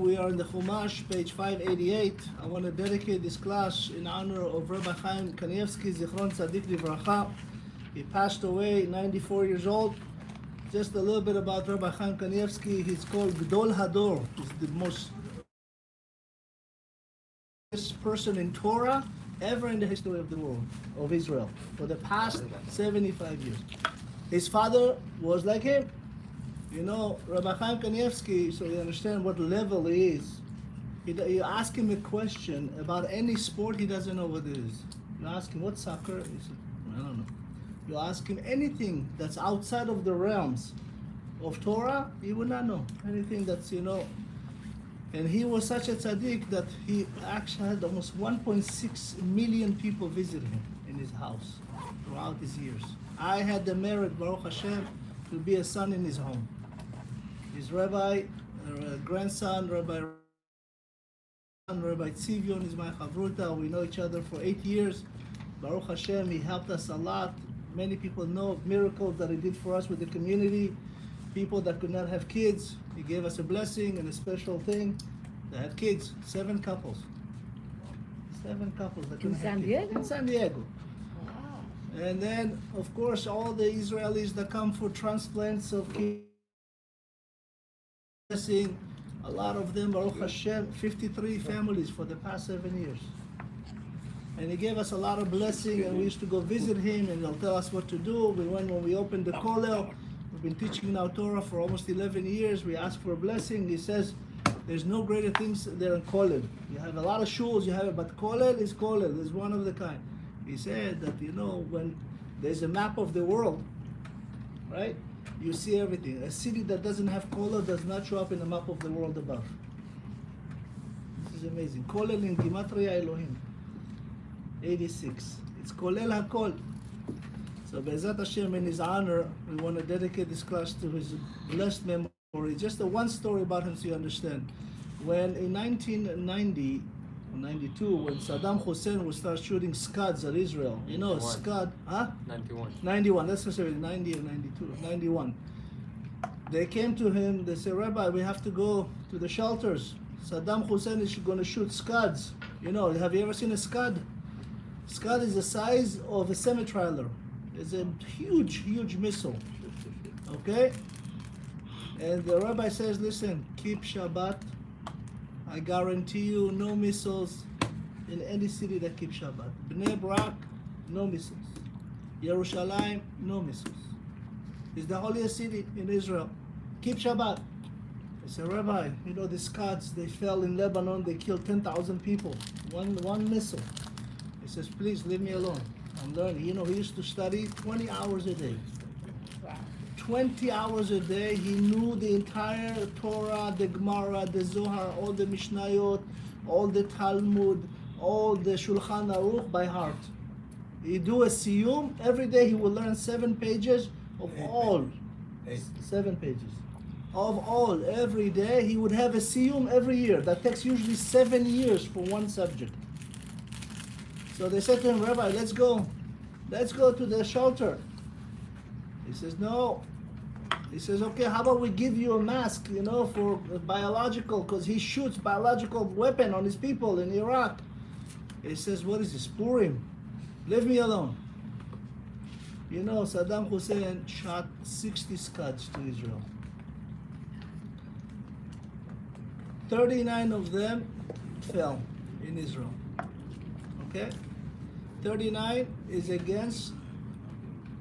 we are in the Chumash, page 588. I want to dedicate this class in honor of Rabbi Chaim Kanievsky, Zichron Tzadik Livracha. He passed away, 94 years old. Just a little bit about Rabbi Chaim Kanievsky. He's called Gdol Hador. He's the most person in Torah ever in the history of the world, of Israel, for the past 75 years. His father was like him. You know, Rabbi Chaim Kanievsky, so you understand what level he is. You ask him a question about any sport, he doesn't know what it is. You ask him, what's soccer? He said, I don't know. You ask him anything that's outside of the realms of Torah, he would not know. Anything that's, you know. And he was such a tzaddik that he actually had almost 1.6 million people visit him in his house throughout his years. I had the merit, Baruch Hashem, to be a son in his home. His rabbi, grandson, Rabbi Tzivion is my chavruta. We know each other for 8 years. Baruch Hashem, he helped us a lot. Many people know miracles that he did for us with the community. People that could not have kids, he gave us a blessing and a special thing. They had kids, 7 couples. 7 couples that couldn't have kids. In San Diego. Wow. And then, of course, all the Israelis that come for transplants of kids. Blessing, a lot of them, Baruch Hashem, 53 families for the past 7 years. And he gave us a lot of blessing, and we used to go visit him, and he'll tell us what to do. We went when we opened the kollel. We've been teaching now Torah for almost 11 years. We asked for a blessing. He says, there's no greater things there in kollel. You have a lot of shuls, you have it, but kollel is kollel, is one of the kind. He said that, you know, when there's a map of the world, right? You see everything. A city that doesn't have kollel does not show up in the map of the world above. This is amazing. Kollel in Gematria Elohim, 86. It's kollel hakol. So Be'ezat Hashem, in his honor, we want to dedicate this class to his blessed memory. Just a one story about him so you understand. When in 1990, 92, when Saddam Hussein would start shooting Scuds at Israel, you know, Scud, huh? 91, that's what I said, 90 or 92, 91. They came to him, they said, Rabbi, we have to go to the shelters. Saddam Hussein is going to shoot Scuds. You know, have you ever seen a Scud? Scud is the size of a semi-trailer. It's a huge, huge missile, okay? And the rabbi says, listen, keep Shabbat. I guarantee you no missiles in any city that keeps Shabbat. Bnei Brak, no missiles. Yerushalayim, no missiles. It's the holiest city in Israel. Keep Shabbat. I said, Rabbi, you know the Scuds, they fell in Lebanon, they killed 10,000 people. One missile. He says, please leave me alone. I'm learning. You know, he used to study 20 hours a day. 20 hours a day, he knew the entire Torah, the Gemara, the Zohar, all the Mishnayot, all the Talmud, all the Shulchan Aruch by heart. He do a siyum, every day he will learn 7 pages of all. 7 pages. Of all, every day. He would have a siyum every year. That takes usually 7 years for one subject. So they said to him, Rabbi, let's go to the shelter. He says, no. He says, okay, how about we give you a mask, you know, for biological, because he shoots biological weapon on his people in Iraq. He says, what is this, Purim? Leave me alone. You know, Saddam Hussein shot 60 Scuds to Israel. 39 of them fell in Israel. Okay? 39 is against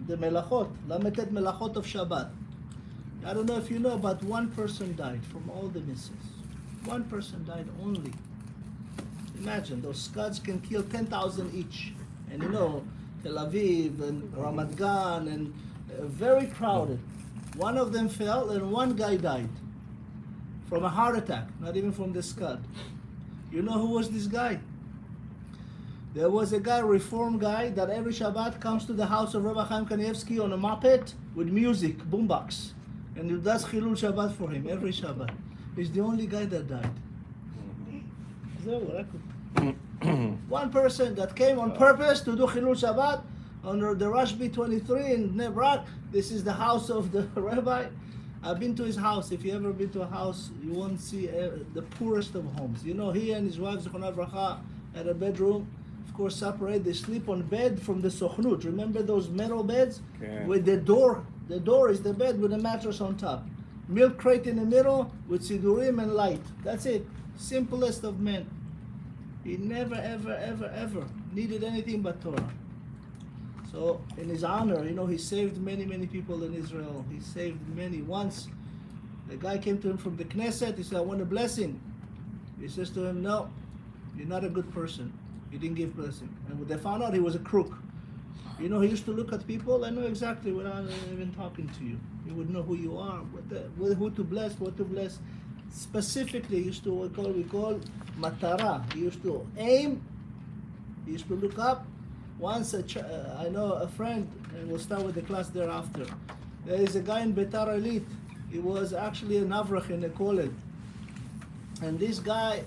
the melachot, lametet melachot of Shabbat. I don't know if you know, but 1 person died from all the missiles. 1 person died only. Imagine, those Scuds can kill 10,000 each. And you know, Tel Aviv and Ramat Gan and very crowded. 1 of them fell and 1 guy died from a heart attack, not even from the Scud. You know who was this guy? There was a guy, reform guy, that every Shabbat comes to the house of Rabbi Chaim Kanievsky on a moped with music, boombox. And he does Chilul Shabbat for him every Shabbat. He's the only guy that died. 1 person that came on purpose to do Chilul Shabbat under the Rashbi 23 in Bnei Brak. This is the house of the rabbi. I've been to his house. If you ever been to a house, you won't see the poorest of homes. You know, he and his wife, Zichronah Livracha, had a bedroom. Of course, separate. They sleep on bed from the Sochnut. Remember those metal beds? Okay. With the door. The door is the bed with a mattress on top. Milk crate in the middle with sidurim and light. That's it. Simplest of men. He never, ever, ever, ever needed anything but Torah. So, in his honor, you know, he saved many, many people in Israel. He saved many. Once, the guy came to him from the Knesset. He said, I want a blessing. He says to him, no, you're not a good person. You didn't give blessing. And when they found out he was a crook. You know, he used to look at people and know exactly without even talking to you. He would know who you are, who to bless, what to bless. Specifically, he used to we call matara. He used to aim. He used to look up. Once I know a friend, and we'll start with the class thereafter. There is a guy in Beitar Illit. He was actually an avrach in a college. And this guy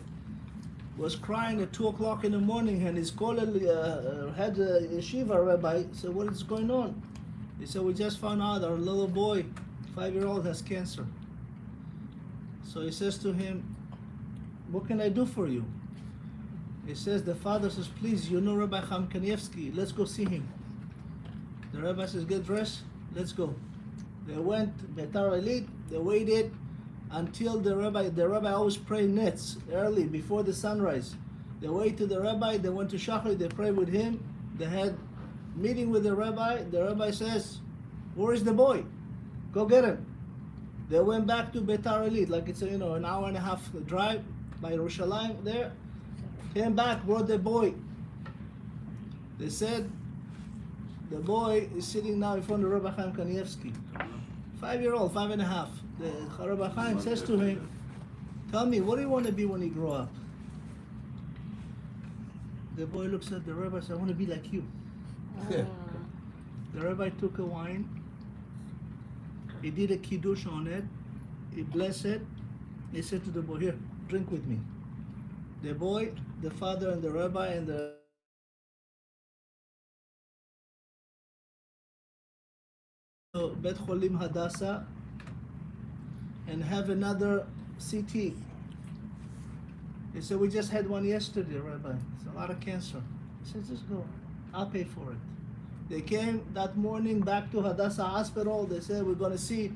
was crying at 2 o'clock in the morning, and his college had a yeshiva rabbi. So what is going on? He said, we just found out our little boy, 5-year-old, has cancer. So he says to him, what can I do for you? He says, the father says, please, you know Rabbi Chaim Kanievsky, let's go see him. The rabbi says, get dressed, let's go. They went, Beitar Illit, they waited until the rabbi always prayed nets early, before the sunrise. They wait to the rabbi, they went to Shachar, they prayed with him, they had meeting with the rabbi says, where is the boy? Go get him. They went back to Beitar Illit, like it's an hour and a half drive by Yerushalayim there. Came back, brought the boy. They said, the boy is sitting now in front of Rabbi Chaim Kanievsky. 5-year-old, 5.5. The Rabbi Chaim says to him, tell me, what do you want to be when you grow up? The boy looks at the rabbi and says, I want to be like you. The rabbi took a wine. He did a kiddush on it. He blessed it. He said to the boy, here, drink with me. The boy, the father, and the rabbi, and the Bet Cholim Hadassah, and have another CT. He said, we just had one yesterday, Rabbi. It's a lot of cancer. He said, just go. I'll pay for it. They came that morning back to Hadassah Hospital. They said, we're going to see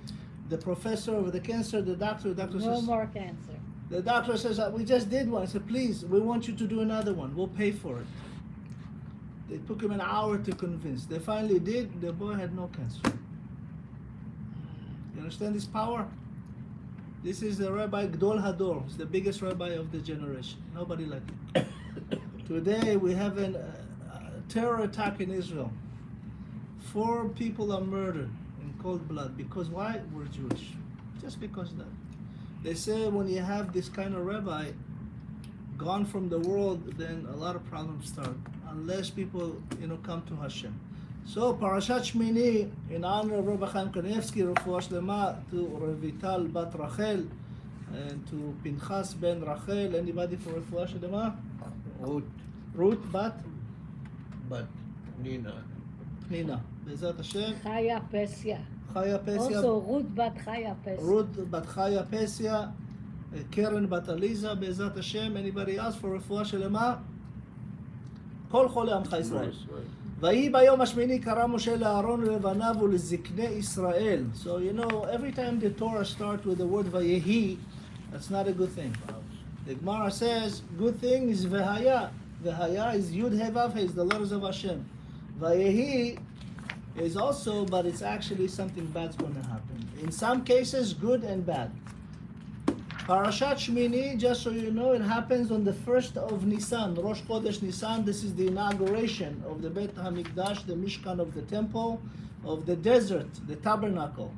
the professor of the cancer, the doctor. The doctor No says, more cancer. the doctor says, we just did one. I said, please, we want you to do another one. We'll pay for it. They took him an hour to convince. They finally did. The boy had no cancer. You understand this power? This is the Rabbi Gdol Hador. He's the biggest rabbi of the generation. Nobody like him. Today we have a terror attack in Israel. 4 people are murdered in cold blood. Because why? We're Jewish. Just because of that. They say when you have this kind of rabbi gone from the world, then a lot of problems start. Unless people, come to Hashem. So Parashat Shemini, in honor of Rabbi Chaim Kanievsky, Refuah Shlema to Revital Bat Rachel, and to Pinchas Ben Rachel. Anybody for Refuah Shlema? Ruth Bat Nina. Bezat Hashem. Chaya Pesia. Chaya Pesia. Also Ruth Bat Chaya Pesia. Ruth Bat Chaya Pesia. Karen Bat Aliza. Bezat Hashem. Anybody else for Refuah Shlema? כל חולי עמך ישראל. ויהי ביום השמיני קרא משה לאהרון ולבניו ולזקני ישראל. So every time the Torah starts with the word Vayehi, that's not a good thing. The Gemara says, good thing is Vehaya. Vehaya is Yud He Vav He, is the letters of Hashem. Vayehi is also, but it's actually something bad's going to happen. In some cases, good and bad. Parashat Shemini, just so you know, it happens on the 1st of Nisan, Rosh Chodesh Nisan. This is the inauguration of the Beit HaMikdash, the Mishkan of the temple, of the desert, the tabernacle.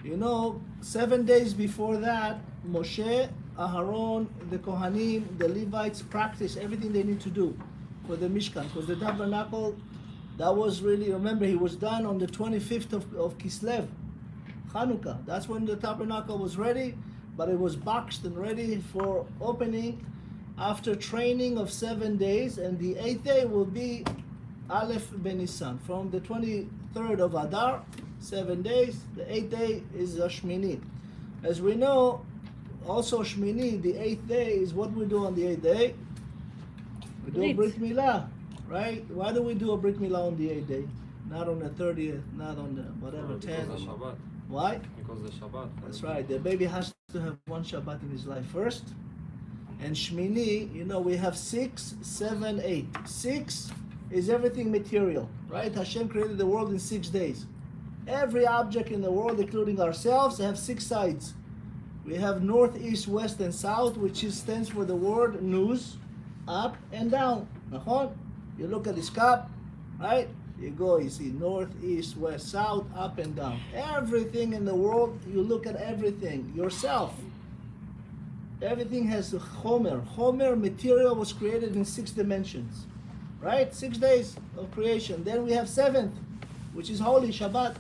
7 days before that, Moshe, Aharon, the Kohanim, the Levites practice everything they need to do for the Mishkan. Because the tabernacle, that was really, remember, he was done on the 25th of Kislev, Chanukah. That's when the tabernacle was ready. But it was boxed and ready for opening after training of 7 days, and the 8th day will be Aleph Ben Nisan. From the 23rd of Adar, 7 days. The 8th day is Shmini. As we know, also Shmini, the 8th day, is what we do on the 8th day. We do a Brit Milah, right? Why do we do a Brit Milah on the 8th day? Not on the 30th, not on the whatever, 10th. Because of Shabbat. Why? Because the Shabbat. That's right. The baby has to have one Shabbat in his life first. And Shmini, we have 6, 7, 8. 6 is everything material, right? Hashem created the world in 6 days. Every object in the world, including ourselves, have 6 sides. We have north, east, west, and south, which stands for the word news, up and down. You look at this cup, right? You see north, east, west, south, up and down. Everything in the world, you look at everything. Yourself. Everything has a Homer. Homer material was created in 6 dimensions. Right? 6 days of creation. Then we have 7th, which is holy, Shabbat.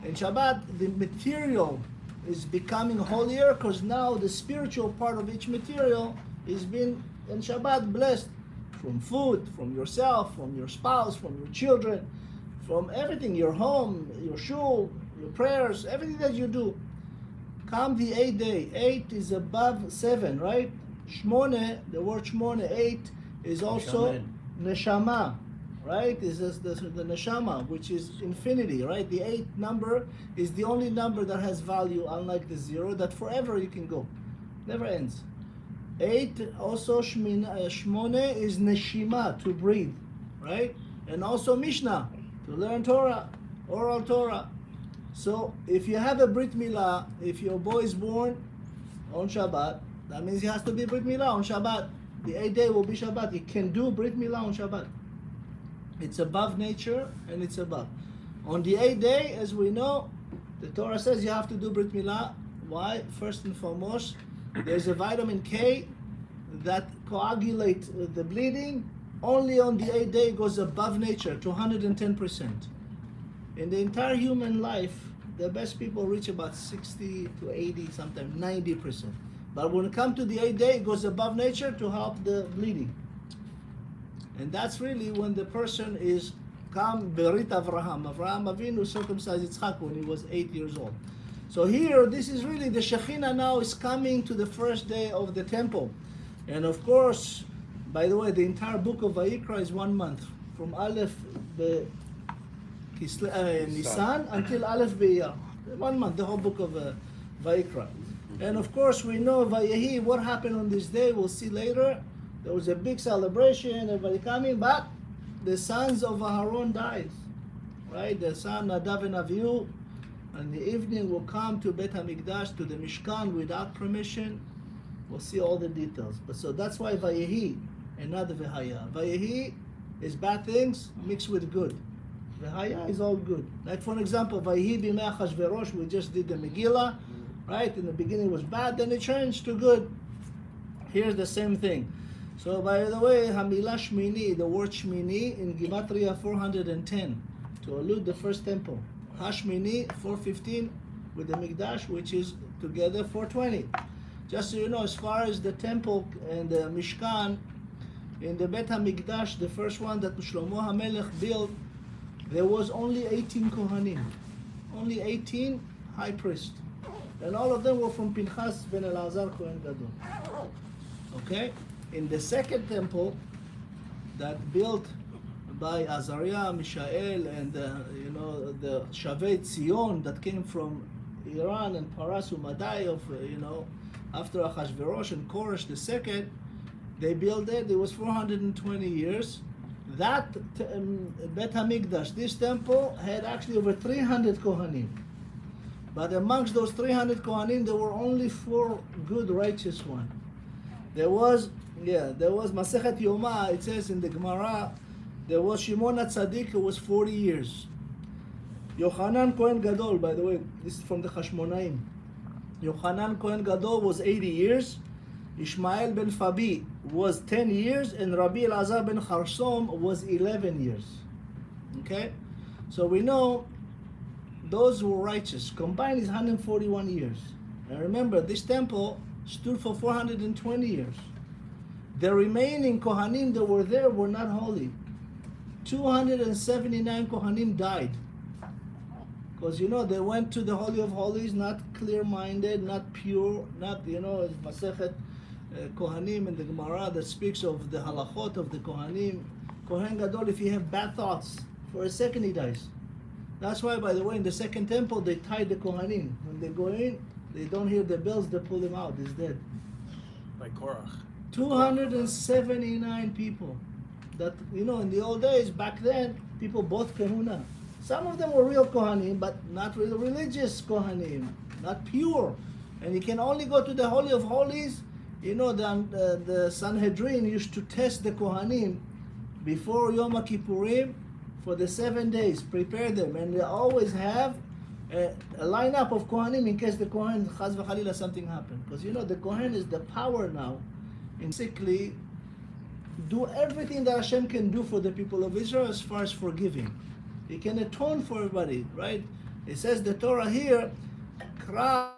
In Shabbat, the material is becoming holier because now the spiritual part of each material is being, in Shabbat, blessed. From food, from yourself, from your spouse, from your children, from everything, your home, your shul, your prayers, everything that you do. Come the 8th day. 8 is above 7, right? Shmone, the word Shmone, 8 is also neshama, right? Is the neshama, which is infinity, right? The 8th number is the only number that has value, unlike the 0, that forever you can go, never ends. 8 also Shmone is neshima, to breathe, right? And also Mishnah, to learn Torah, oral Torah. So if you have a Brit Milah, if your boy is born on Shabbat, that means he has to be Brit Milah on Shabbat. The 8th day will be Shabbat. He can do Brit Milah on Shabbat. It's above nature and it's above. On the 8th day, as we know, the Torah says you have to do Brit Milah. Why? First and foremost, there's a vitamin K that coagulates the bleeding. Only on the 8th day it goes above nature to 110%. In the entire human life, the best people reach about 60 to 80, sometimes 90%. But when it comes to the 8th day, it goes above nature to help the bleeding. And that's really when the person is Kam Berit Avraham. Avraham Avinu circumcised Yitzchak when he was 8 years old. So here, this is really the Shekhinah now is coming to the first day of the temple. And of course, by the way, the entire book of Vayikra is 1 month, from Aleph Nisan until Aleph Be'iyar. 1 month, the whole book of Vayikra. And of course, we know Vayehi, what happened on this day, we'll see later. There was a big celebration, everybody coming, but the sons of Aharon died, right? The son Nadav and Avihu, in the evening will come to Beit HaMikdash, to the Mishkan, without permission. We'll see all the details. But so that's why Vayehi and not Vehaya. Vayehi is bad things mixed with good. Vehaya is all good. Like for example, Vayehi b'mei Achashverosh, we just did the Megillah, right? In the beginning it was bad, then it changed to good. Here's the same thing. So by the way, Hamilah Shmini, the word Shmini in Gematria 410, to allude the first temple. Hashmini 415 with the Mikdash, which is together 420. Just so you know, as far as the temple and the Mishkan, in the Beit HaMikdash, the first one that Shlomo HaMelech built, there was only 18 Kohanim. Only 18 high priests. And all of them were from Pinchas ben Elazar Kohen Gadol. Okay? In the second temple that built by Azariah, Mishael, and the Shavei Tzion that came from Iran and Paras Umadai of after Achashverosh and Koresh the second, they built it. It was 420 years. That Bet HaMikdash, this temple, had actually over 300 Kohanim. But amongst those 300 Kohanim, there were only 4 good, righteous ones. There was Masechet Yoma, it says in the Gemara, there was Shimon HaTzadik, who was 40 years. Yochanan Kohen Gadol, by the way, this is from the Hashmonaim. Yochanan Kohen Gadol was 80 years. Ishmael ben Fabi was 10 years, and Rabbi Elazar ben Charsom was 11 years. Okay? So we know those who were righteous. Combined is 141 years. And remember, this temple stood for 420 years. The remaining Kohanim that were there were not holy. 279 Kohanim died. Because they went to the Holy of Holies not clear-minded, not pure, not, it's Masechet Kohanim in the Gemara that speaks of the halachot of the Kohanim. Kohen Gadol, if you have bad thoughts, for a second he dies. That's why, by the way, in the second temple, they tied the Kohanim. When they go in, they don't hear the bells, they pull him out, he's dead. Like Korach. 279 people. That, in the old days, back then, people bought kahuna. Some of them were real Kohanim, but not real religious Kohanim, not pure. And you can only go to the Holy of Holies. The Sanhedrin used to test the Kohanim before Yom Kippurim for the 7 days, prepare them. And they always have a lineup of Kohanim in case the Kohen, Chaz v'Chalila, something happened. Because the Kohen is the power now in basically do everything that Hashem can do for the people of Israel as far as forgiving. He can atone for everybody, right? It says the Torah here, Kra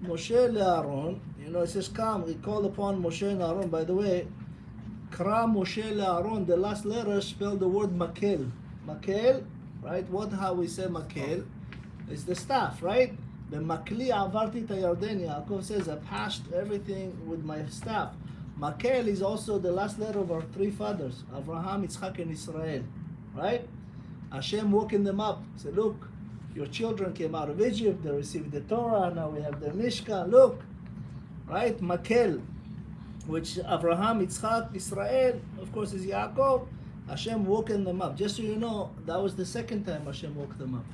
Moshe le'Aaron. It says, come, we call upon Moshe and Aaron. By the way, Kra Moshe le'Aaron, the last letter spell the word makel. Makel, right? How we say makel? It's the staff, right? The makli avarti ta Yarden. Yaakov says, I passed everything with my staff. Makel is also the last letter of our three fathers, Abraham, Yitzchak, and Israel, right? Hashem woken them up. Said, look, your children came out of Egypt, they received the Torah, now we have the Mishkan, look, right? Makel, which Abraham, Yitzchak, Israel, of course, is Yaakov. Hashem woken them up. Just so you know, that was the second time Hashem woke them up.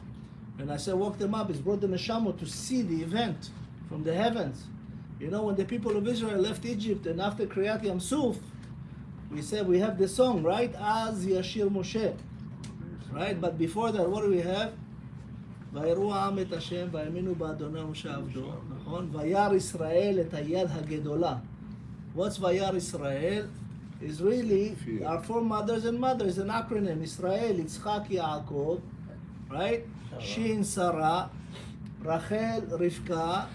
And I said woke them up, is brought the neshama to see the event from the heavens. When the people of Israel left Egypt and after Kriyat Yam Suf, we said we have the song, right? Az Yashir Moshe. Right? But before that, what do we have? ויראו העם את השם והאמינו באדוני משה עבדו, נכון? וירא ישראל את היד הגדולה. What's וירא ישראל? Is really our foremothers and mothers, an acronym. Israel, Yitzchak, Yaakov, right? Shin, Sarah, Rachel, Rivka,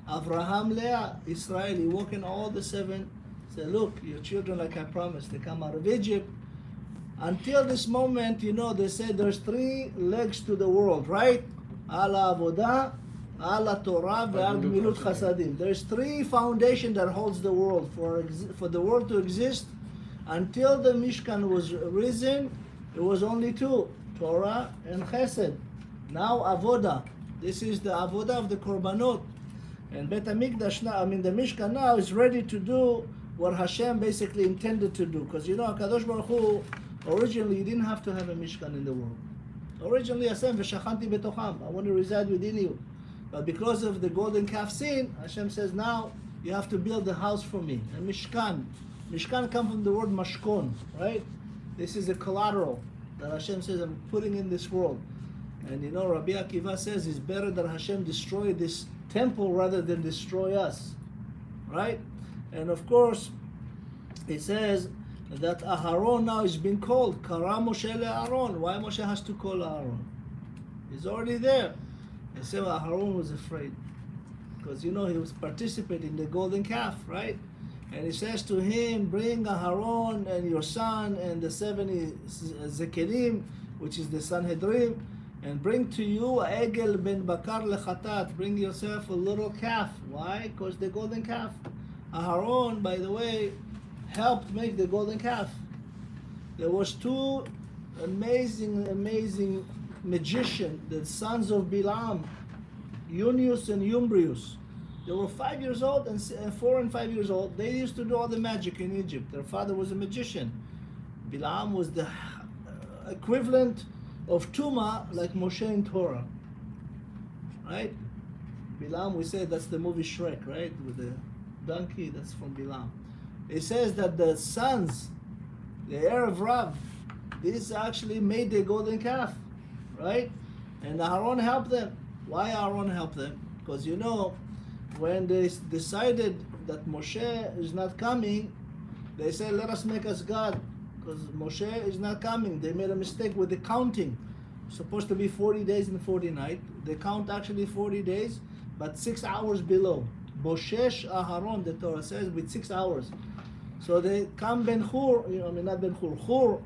Avraham, Leah, Israel. He woke in all the seven. Say, look, your children, like I promised, they come out of Egypt. Until this moment, they say there's three legs to the world, right? Ala Avodah, Ala Torah, Ve'al Gemilut Chasadim. There's three foundations that holds the world. For the world to exist, until the Mishkan was risen, it was only two, Torah and Chesed. Now Avodah. This is the Avodah of the Korbanot. And Bet HaMikdash now, the Mishkan now is ready to do what Hashem basically intended to do. Because HaKadosh Baruch Hu, originally, you didn't have to have a Mishkan in the world. Originally, Hashem, v'shachanti betocham, I want to reside within you. But because of the golden calf sin, Hashem says, now you have to build a house for me, a Mishkan. Mishkan comes from the word mashkon, right? This is a collateral that Hashem says, I'm putting in this world. And Rabbi Akiva says, it's better that Hashem destroy this temple rather than destroy us, right? And of course, it says, that Aharon now is being called Kara Moshe le'Aaron. Why Moshe has to call Aaron? He's already there. They say Aharon was afraid because he was participating in the golden calf, right? And he says to him, bring Aharon and your son and the 70 Zekerim, which is the Sanhedrin, and bring to you Egel ben Bakar lechatat. Bring yourself a little calf. Why? Because the golden calf. Aharon, by the way, helped make the golden calf. There was two amazing magicians, the sons of Bilam, Unius and Umbrius. They were 5 years old and 4 and 5 years old. They used to do all the magic in Egypt. Their father was a magician. Bilam was the equivalent of Tuma, like Moshe in Torah. Right? Bilam, we say that's the movie Shrek, right? With the donkey, that's from Bilam. It says that the sons, the heir of Rav, this actually made the golden calf, right? And Aaron helped them. Why Aaron helped them? Because when they decided that Moshe is not coming, they said, let us make us God, because Moshe is not coming. They made a mistake with the counting. It's supposed to be 40 days and 40 nights. They count actually 40 days, but 6 hours below. Boshesh Aharon, the Torah says, with 6 hours. So they come Ben-Hur, not Ben-Hur, Hur,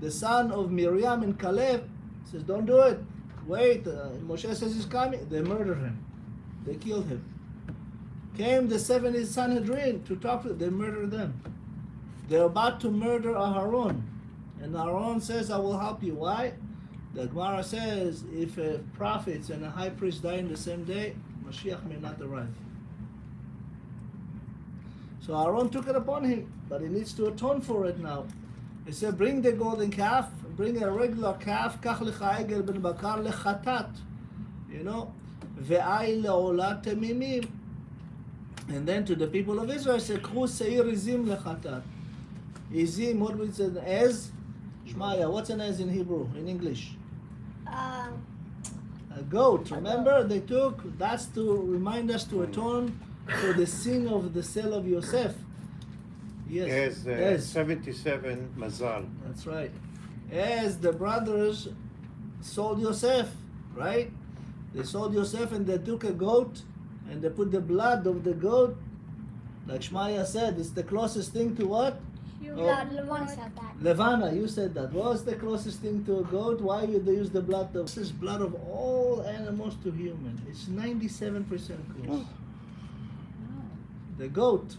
the son of Miriam and Caleb, says, don't do it. Wait, Moshe says he's coming. They murder him. They killed him. Came the 70 Sanhedrin to talk to them. They murder them. They're about to murder Aharon. And Aharon says, I will help you. Why? The Gemara says, if a prophet and a high priest die in the same day, Mashiach may not arrive. So Aaron took it upon him, but he needs to atone for it now. He said, bring the golden calf, bring a regular calf, kach lecha egel ben bakar lechatat, you know, ve'ai le'olat temimim. And then to the people of Israel, he said, k'hu seir izim lechatat. Izim, what we said, ez? Shmaya, what's an ez in Hebrew, in English? A goat, remember? They took, that's to remind us to atone for the sin of the sale of Yosef. Yes. As 77 Mazal. That's right. As the brothers sold Yosef, right? They sold Yosef and they took a goat and they put the blood of the goat. Like Shmaya said, it's the closest thing to what? Levana said that. Levana, you said that. What's the closest thing to a goat? Why would they use the blood of this is blood of all animals to human? It's 97% close. The goat.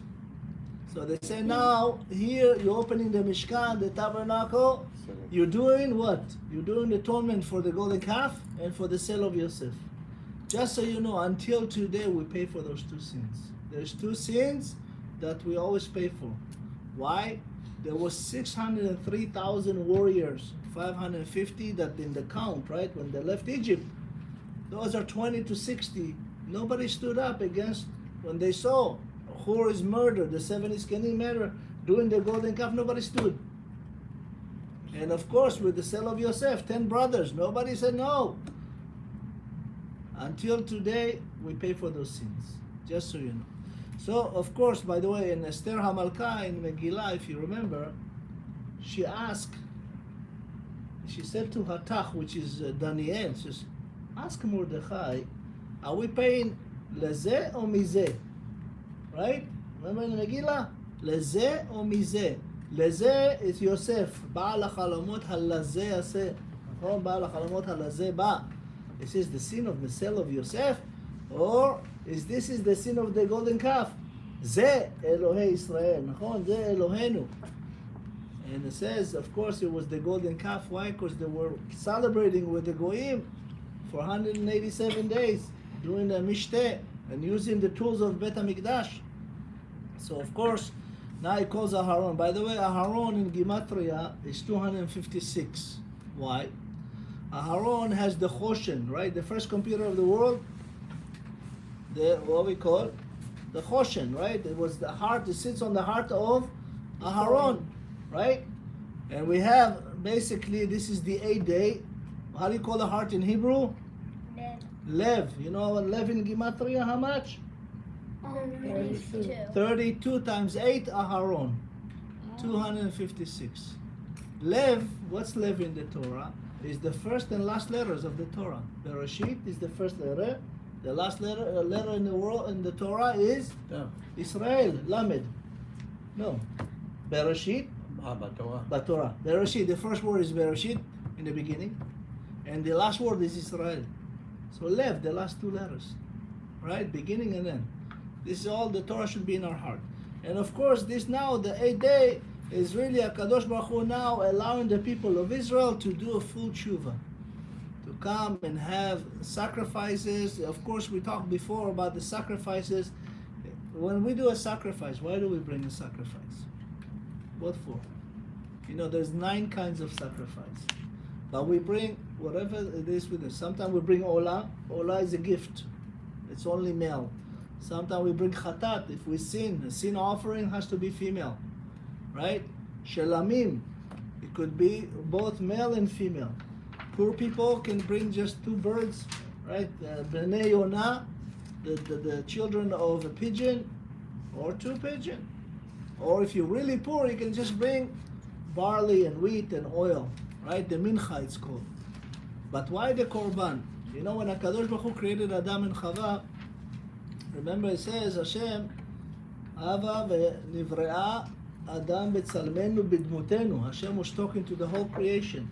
So they say now, here you're opening the Mishkan, the tabernacle, you're doing what? You're doing atonement for the golden calf and for the sale of Yosef. Just so you know, until today we pay for those two sins. There's two sins that we always pay for. Why? There was 603,000 warriors, 550 that in the count, right? When they left Egypt, those are 20 to 60. Nobody stood up against when they saw Hur is murdered, the 70 Zkenim murder, doing the golden calf, nobody stood. And of course, with the sale of Yosef, 10 brothers, nobody said no. Until today, we pay for those sins, just so you know. So, of course, by the way, in Esther HaMalka, in Megillah, if you remember, she asked, she said to Hatach, which is Daniel, she says, ask Mordechai, are we paying leze or mizeh? Right? Remember in the Megillah? Leze or mizeh? Leze is Yosef. Ba'al ha'chalamot halazeh aseh. Ba'al ha'chalamot halazeh ba. This is the sin of the sale of Yosef, or is this is the sin of the golden calf? Ze Elohei Israel. Ze Elohenu. And it says, of course, it was the golden calf. Why? Because they were celebrating with the Goyim for 187 days, doing the mishteh and using the tools of Bet HaMikdash. So, of course, now he calls Aharon. By the way, Aharon in Gematria is 256. Why? Aharon has the Choshen, right? The first computer of the world, what we call the Choshen, right? It was the heart, it sits on the heart of Aharon, right? And we have, basically, this is the 8th day. How do you call the heart in Hebrew? Lev. You know Lev in Gematria, how much? 32. 32 times 8, Aharon. 256. Lev, what's Lev in the Torah? Is the first and last letters of the Torah. Bereshit is the first letter. The last letter in the world in the Torah is Israel, Lamed. No. Bereshit. Torah. Bereshit. The first word is Bereshit in the beginning. And the last word is Israel. So Lev, the last two letters. Right? Beginning and end. This is all the Torah should be in our heart. And of course, this now, the 8th day, is really a Kadosh Baruch Hu now allowing the people of Israel to do a full tshuva. To come and have sacrifices. Of course, we talked before about the sacrifices. When we do a sacrifice, why do we bring a sacrifice? What for? You know, there's 9 kinds of sacrifice. But we bring whatever it is with us. Sometimes we bring Olah. Olah is a gift. It's only male. Sometimes we bring Chatat. If we sin, a sin offering has to be female. Right? Shelamim. It could be both male and female. Poor people can bring just 2 birds. Right? Bnei Yonah, the children of a pigeon, or 2 pigeon. Or if you're really poor, you can just bring barley and wheat and oil. Right? The mincha it's called. But why the korban? You know, when HaKadosh Baruch Hu created Adam and Chava, remember it says, Hashem, Ava v'nivre'a Adam b'tzalmenu b'dmutenu. Hashem was talking to the whole creation.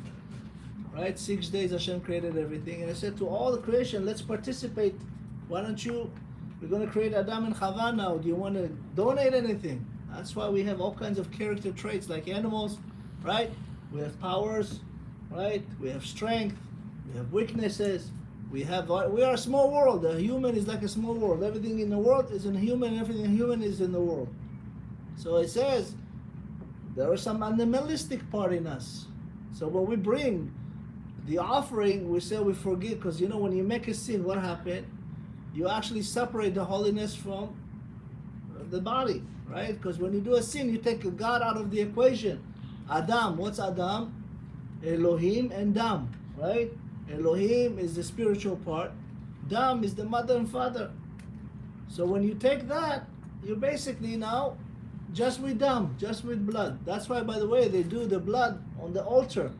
right? 6 days Hashem created everything. And He said to all the creation, let's participate. Why don't you, we're going to create Adam and Chava now. Do you want to donate anything? That's why we have all kinds of character traits like animals, right? We have powers, right? We have strength. We have weaknesses. We are a small world. The human is like a small world. Everything in the world is in human, and everything in human is in the world. So it says there is some animalistic part in us. So when we bring the offering, we say we forgive, because you know when you make a sin, what happened? You actually separate the holiness from the body, right? Because when you do a sin, you take God out of the equation. Adam, what's Adam? Elohim and Dam, right? Elohim is the spiritual part. Dam is the mother and father. So when you take that, you basically now just with Dam, just with blood. That's why, by the way, they do the blood on the altar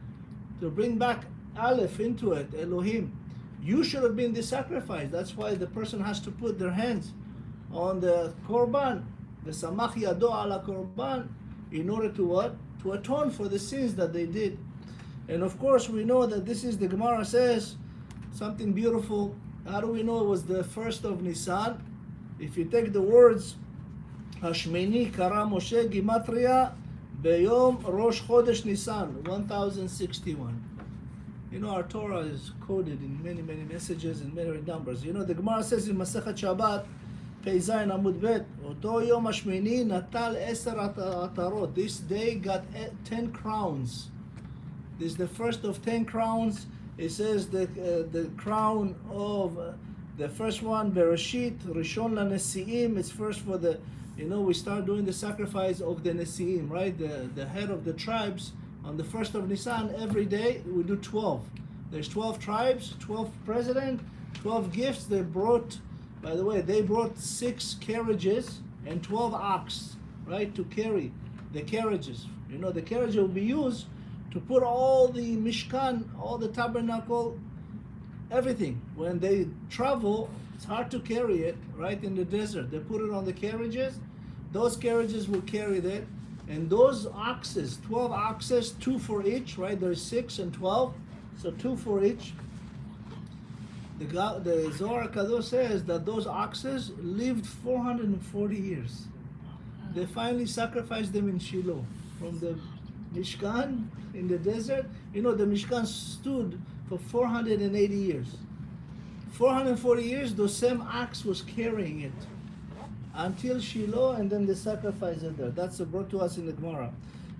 to bring back Aleph into it, Elohim. You should have been the sacrifice. That's why the person has to put their hands on the korban, the samach yado ala korban, in order to what? To atone for the sins that they did. And of course, we know that this is, the Gemara says something beautiful. How do we know it was the first of Nisan? If you take the words, Hashmini kara Moshe Gimatria Beyom Rosh Chodesh Nisan, 1061. You know, our Torah is coded in many, many messages and many numbers. You know, the Gemara says in Masechet Shabbat, Pei Zayin Amud Bet, Oto Yom Hashmini Natal Eser Atarot. This day got 10 crowns. This is the first of 10 crowns. It says the crown of the first one, Bereshit, Rishon LaNesiim. It's first for the, you know, we start doing the sacrifice of the Nesiim, right? The head of the tribes. On the first of Nisan, every day we do 12. There's 12 tribes, 12 president, 12 gifts. They brought, by the way, they brought 6 carriages and 12 ox, right, to carry the carriages. You know, the carriage will be used to put all the Mishkan, all the tabernacle, everything. When they travel, it's hard to carry it, right, in the desert. They put it on the carriages. Those carriages will carry that. And those oxes, 12 oxes, 2 for each, right? There's 6 and 12, so 2 for each. The Zohar Kadosh says that those oxes lived 440 years. They finally sacrificed them in Shiloh from the Mishkan in the desert. You know, the Mishkan stood for 480 years. 440 years, the same ox was carrying it until Shiloh, and then they sacrificed it there. That's brought to us in the Gemara.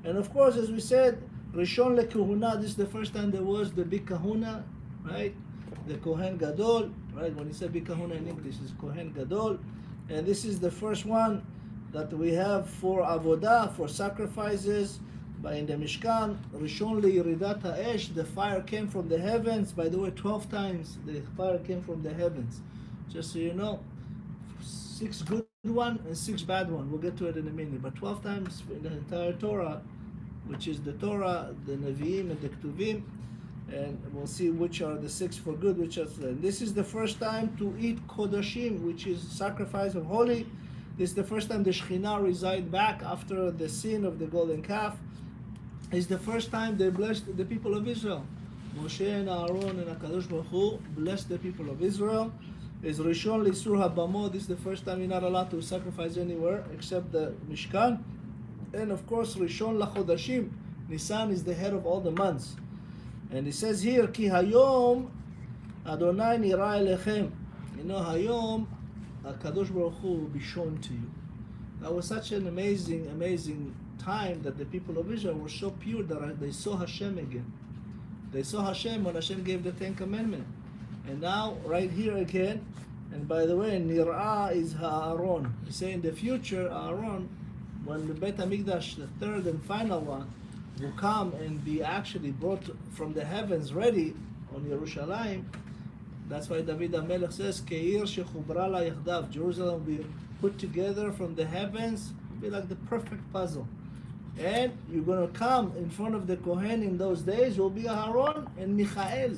And of course, as we said, Rishon LeKehuna, this is the first time there was the big kahuna, right? The Kohen Gadol, right? When you say big kahuna in English, it's Kohen Gadol. And this is the first one that we have for avodah, for sacrifices. By in the Mishkan, Rishon LeYiridat HaEsh, the fire came from the heavens. By the way, 12 times the fire came from the heavens. Just so you know, 6 good one and 6 bad one. We'll get to it in a minute. But 12 times in the entire Torah, which is the Torah, the Nevi'im, and the Ketuvim, and we'll see which are the 6 for good, which are. This is the first time to eat Kodashim, which is sacrifice of holy. This is the first time the Shekhinah reside back after the sin of the golden calf. It's the first time they blessed the people of Israel. Moshe and Aaron and HaKadosh Baruch Hu blessed the people of Israel. Is Rishon L'Isur HaBamot. This is the first time you're not allowed to sacrifice anywhere except the Mishkan. And of course, Rishon LaChodashim. Nisan is the head of all the months. And it says here, Ki Hayom Adonai Nira Elechem. You know, Hayom HaKadosh Baruch Hu will be shown to you. That was such an amazing, amazing time that the people of Israel were so pure that they saw Hashem again. They saw Hashem when Hashem gave the 10 Commandments. And now, right here again, and by the way, Nir'ah is Ha'aron. We say in the future, Aaron, when the Beit HaMikdash, the third and final one, will come and be actually brought from the heavens ready on Yerushalayim. That's why David HaMelech says, Ke'ir shechubra la yachdav. Jerusalem will be put together from the heavens, be like the perfect puzzle. And you're going to come in front of the Kohen in those days, will be Aaron and Michael.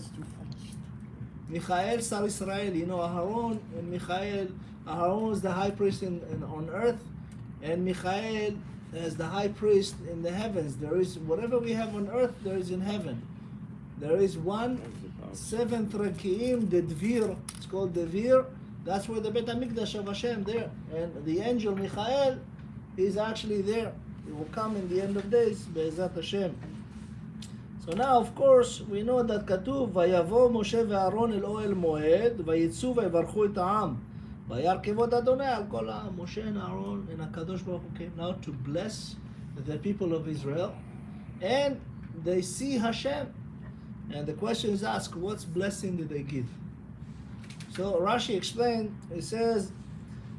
Michael Sar Israel, you know, Aaron and Michael. Aaron is the high priest on earth, and Michael as the high priest in the heavens. There is whatever we have on earth, there is in heaven. There is one seventh Rakiim, the Dvir. It's called the Dvir. That's where the Beit HaMikdash of Hashem there. And the angel Michael is actually there. He will come in the end of days, Be'ezat Hashem. So now, of course, we know that כתוב, ויבוא משה ואהרון אל אוהל מועד, ויצאו ויברכו את העם. וירא כבוד אדוני על כל העם. Moshe and Aaron and HaKadosh Baruch Hu came now to bless the people of Israel. And they see Hashem. And the question is asked, what blessing did they give? So Rashi explained, he says,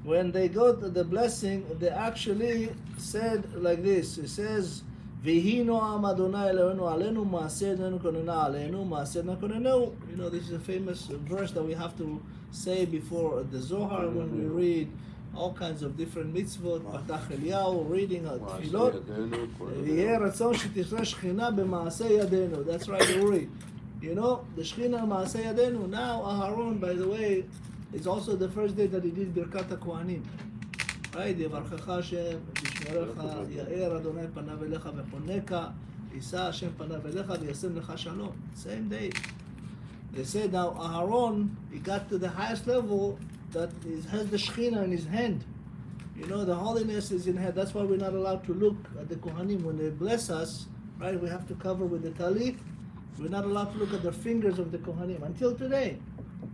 when they got the blessing, they actually said like this. He says, "Vihi noam Adonai Eloheinu alenu, ma'aseh yadenu konena aleinu, ma'aseh yadenu konenu." You know, this is a famous verse that we have to say before the Zohar when we read all kinds of different mitzvot, Patach Eliyahu, reading tefillot. V'yeh ratzon shetichra shechina b'ma'aseh yadenu. That's right, Uri. You know, the Shechina Maaseh Yadenu. Now Aharon, by the way, is also the first day that he did Birkat HaKohanim. Right? Yevarchecha Hashem, Yishmerecha, Ya'er Adonai panav elecha v'choneka, Yisa Hashem panav elecha v'yasem lecha shalom. Same day. They said now Aharon, he got to the highest level that has the Shechina in his hand. You know, the holiness is in hand. That's why we're not allowed to look at the Kohanim. When they bless us, right, we have to cover with the talit. We're not allowed to look at the fingers of the Kohanim. Until today,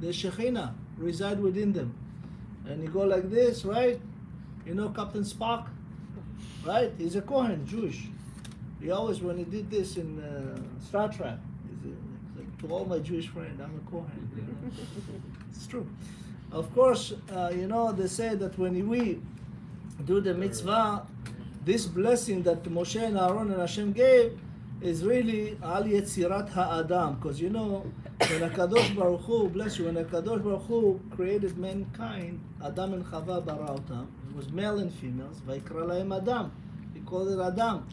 the Shekhinah reside within them. And you go like this, right? You know Captain Spock? Right? He's a Kohen, Jewish. He always, when he did this in Star Trek, he's like, to all my Jewish friends, I'm a Kohen. You know? It's true. Of course, you know, they say that when we do the mitzvah, this blessing that Moshe and Aaron and Hashem gave, is really al yetzirat ha'adam, because you know when HaKadosh Baruch Hu, bless you, when HaKadosh Baruch Hu created mankind, Adam and Chava bara otam, it was male and females, vayikra lahem Adam, he called it Adam,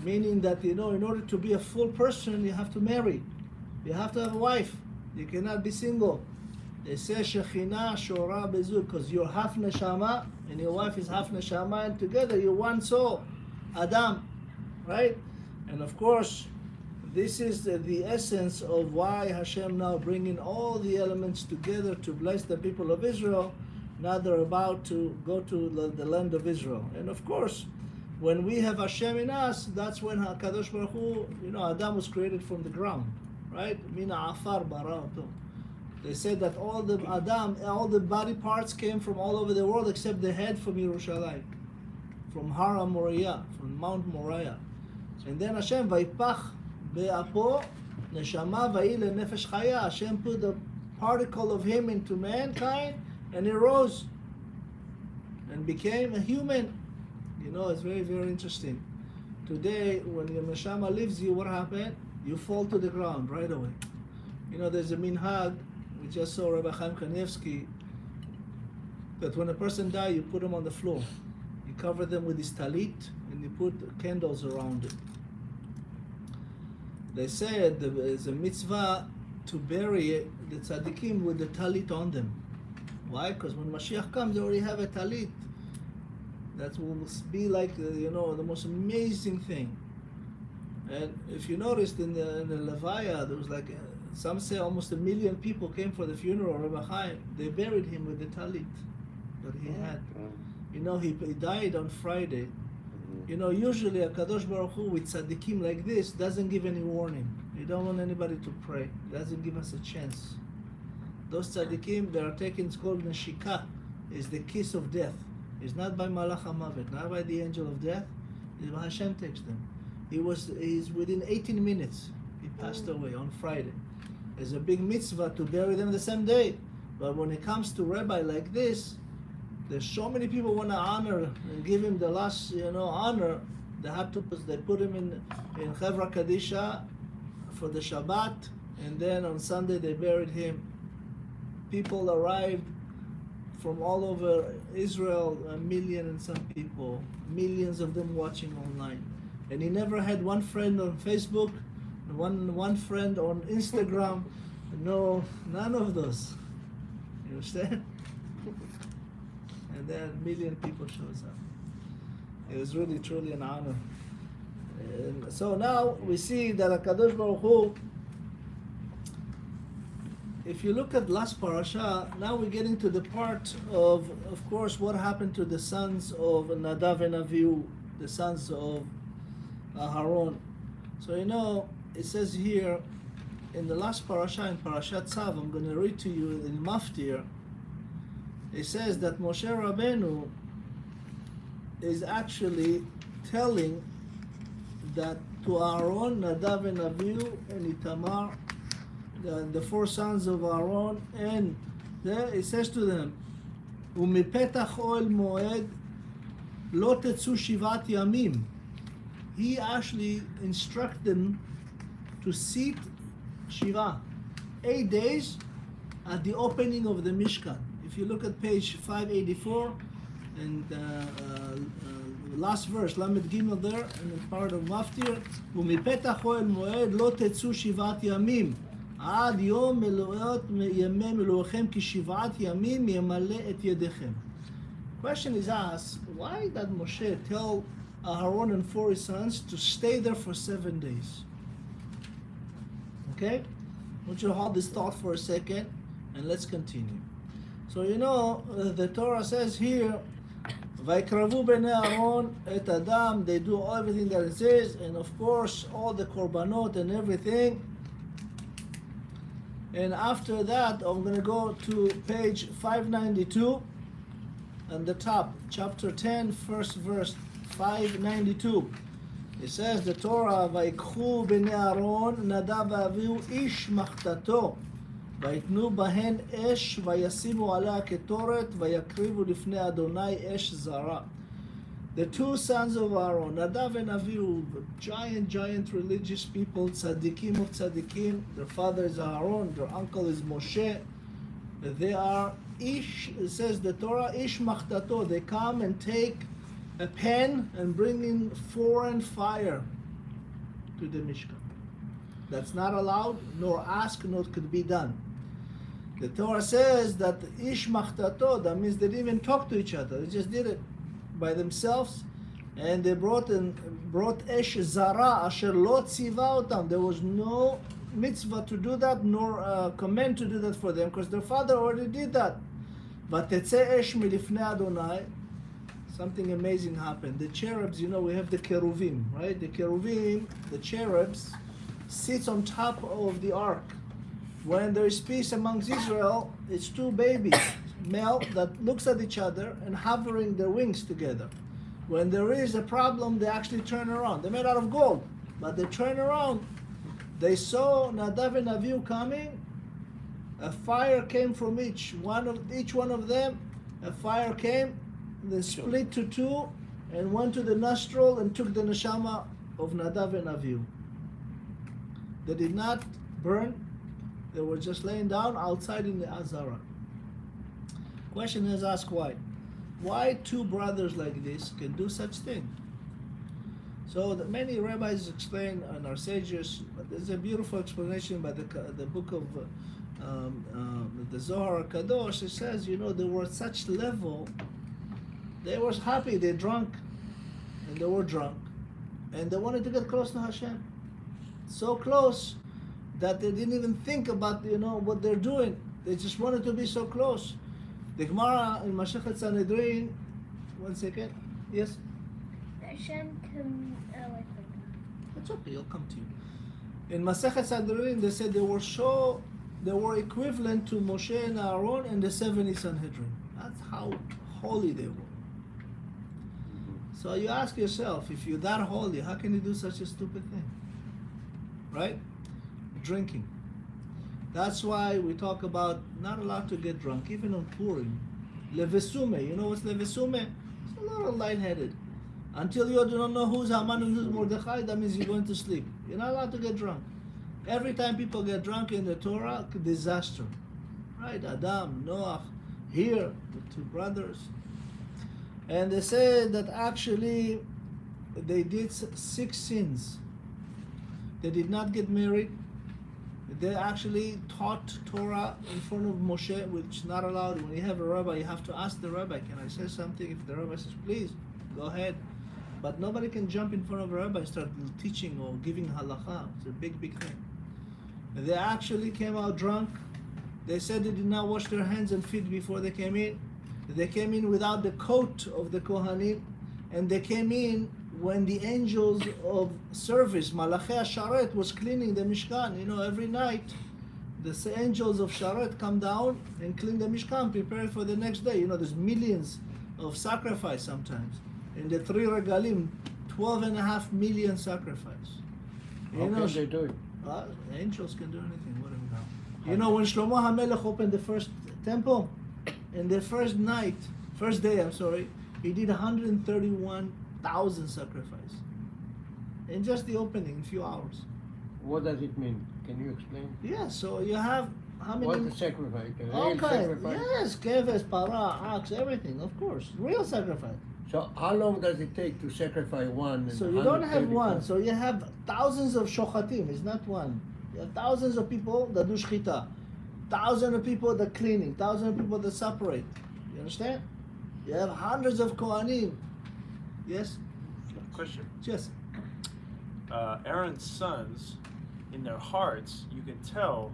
meaning that, you know, in order to be a full person, you have to marry, you have to have a wife, you cannot be single. They say Shechina shora bezul, because you're half neshama and your wife is half neshama, and together you're one soul, Adam, right? And of course, this is the essence of why Hashem now bringing all the elements together to bless the people of Israel. Now they're about to go to the land of Israel. And of course, when we have Hashem in us, that's when HaKadosh Baruch Hu, you know, Adam was created from the ground, right? Mina afar bara oto. They said that all the body parts came from all over the world except the head from Yerushalayim, from Har HaMoriah, from Mount Moriah. And then Hashem, Vayipach be'apo, neshama va'il nefesh chaya. Hashem put the particle of him into mankind, and he rose and became a human. You know, it's very, very interesting. Today, when your neshama leaves you, what happened? You fall to the ground right away. You know, there's a minhag, we just saw Rabbi Chaim Kanievsky, that when a person dies, you put him on the floor. You cover them with his talit, and you put candles around it. They said there's a mitzvah to bury the tzaddikim with the talit on them. Why? Because when Mashiach comes, they already have a talit. That will be like, you know, the most amazing thing. And if you noticed in the Levaya, there was like, some say almost 1 million people came for the funeral of Rabbi Chaim. They buried him with the talit that he had. You know, he died on Friday. You know, usually HaKadosh Baruch Hu with tzaddikim like this doesn't give any warning. He don't want anybody to pray. He doesn't give us a chance. Those tzaddikim, they are taken, it's called neshika, is the kiss of death. It's not by Malach HaMavet, not by the angel of death. It's by Hashem takes them. He's within 18 minutes, he passed away on Friday. There's a big mitzvah to bury them the same day. But when it comes to rabbi like this, there's so many people want to honor and give him the last, you know, honor. They have to, they put him in Chevra Kadisha for the Shabbat, and then on Sunday they buried him. People arrived from all over Israel, 1 million and some people, millions of them watching online. And he never had one friend on Facebook, one friend on Instagram, no, none of those. You understand? And then 1 million people shows up. It was really, truly an honor. And so now we see that HaKadosh Baruch Hu, if you look at last parasha, now we're getting to the part of course, what happened to the sons of Nadav and Avihu, the sons of Aaron. So you know, it says here in the last parasha, in Parashat Tzav, I'm going to read to you in Maftir. It says that Moshe Rabbeinu is actually telling that to Aaron, Nadav and Avihu and Itamar, the four sons of Aaron, and there it says to them, "Umipetach oel moed lo tetzu shivat yamim." He actually instructed them to sit Shiva, 8 days at the opening of the Mishkan. If you look at page 584 and last verse, Lamed Gimel there, and it's part of Maftir, "Umipetach oel moed lo tetzu shivat yamim. עד יום מלאות ימי מלואכם כשבעת ימים ימלא את ידיכם." Question is asked, why did Moshe tell Aaron and four his sons to stay there for 7 days? Okay? I want you to hold this thought for a second and let's continue. So you know, the Torah says here, ויקרבו בני אהרון את הדם, they do everything that it says, and of course all the korbanot and everything. And after that, I'm going to go to page 592 on the top, chapter 10, first verse, 592. It says, the Torah, ויקחו בני אהרון נדב ואביהו איש מחתתו ויתנו בהן אש וישימו עליה קטורת ויקריבו לפני אדוני אש זרה. The two sons of Aaron, Nadav and Avihu, giant religious people, tzaddikim of tzaddikim. Their father is Aaron, their uncle is Moshe. They are ish, it says the Torah, ish machtato. They come and take a pen and bring in foreign fire to the Mishkan. That's not allowed, nor asked, nor could be done. The Torah says that ish machtato, that means they didn't even talk to each other. They just did it by themselves, and they brought esh zara asher lo tziva otam. There was no mitzvah to do that, nor command to do that for them, because their father already did that. But tetze esh milifnei Adonai. Something amazing happened. The cherubs, you know, we have the keruvim, right? The keruvim, the cherubs, sits on top of the ark. When there is peace amongst Israel, it's two babies, male, that looks at each other and hovering their wings together. When there is a problem, they actually turn around. They're made out of gold, but they turn around. They saw Nadav and Avihu coming. A fire came from each one of them. A fire came, they split to two, and went to the nostril and took the neshama of Nadav and Avihu. They did not burn. They were just laying down outside in the Azara. Question is asked why? Why two brothers like this can do such thing? So many rabbis explain, and our sages, but there's a beautiful explanation by the book of the Zohar Kadosh. It says, you know, they were at such level, they were happy, they drunk, and they were drunk, and they wanted to get close to Hashem. So close that they didn't even think about, you know, what they're doing. They just wanted to be so close. The Gemara in Masechet Sanhedrin, one second, yes? Hashem can, It's okay, it'll come to you. In Masechet Sanhedrin, they said they were equivalent to Moshe and Aaron and the 70 Sanhedrin. That's how holy they were. So you ask yourself, if you're that holy, how can you do such a stupid thing? Right? Drinking. That's why we talk about not allowed to get drunk, even on Purim. Levesume, you know what's levesume? It's a little lightheaded. Until you do not know who's Haman and who's Mordechai, that means you're going to sleep. You're not allowed to get drunk. Every time people get drunk in the Torah, disaster. Right? Adam, Noah, here, the two brothers. And they say that actually they did 6 sins. They did not get married. They actually taught Torah in front of Moshe, which is not allowed. When you have a rabbi, you have to ask the rabbi, can I say something? If the rabbi says, please, go ahead. But nobody can jump in front of a rabbi and start teaching or giving halakha. It's a big thing. They actually came out drunk, They said they did not wash their hands and feet before they came in. They came in without the coat of the Kohanim, and they came in when the angels of service, Malachei Sharet, was cleaning the Mishkan. You know, every night the angels of Sharet come down and clean the Mishkan, prepare for the next day. You know, there's millions of sacrifice sometimes. In the 3 regalim, 12.5 million sacrifice. How can they do it? Angels can do anything. What do we know? You know, when Shlomo HaMelech opened the first temple, in the first day, he did 131,000 sacrifice. In just the opening, a few hours. What does it mean? Can you explain? Yeah, so you have how many? What's the sacrifice? A real Okay, sacrifice? yes, keves, para, ox, everything, of course. Real sacrifice. So how long does it take to sacrifice one? So you don't have one, so you have thousands of shochatim, it's not one. You have thousands of people that do shchita, thousands of people that cleaning, thousands of people that separate. You understand? You have hundreds of kohanim. Yes? Question. Yes. Aaron's sons, in their hearts, you can tell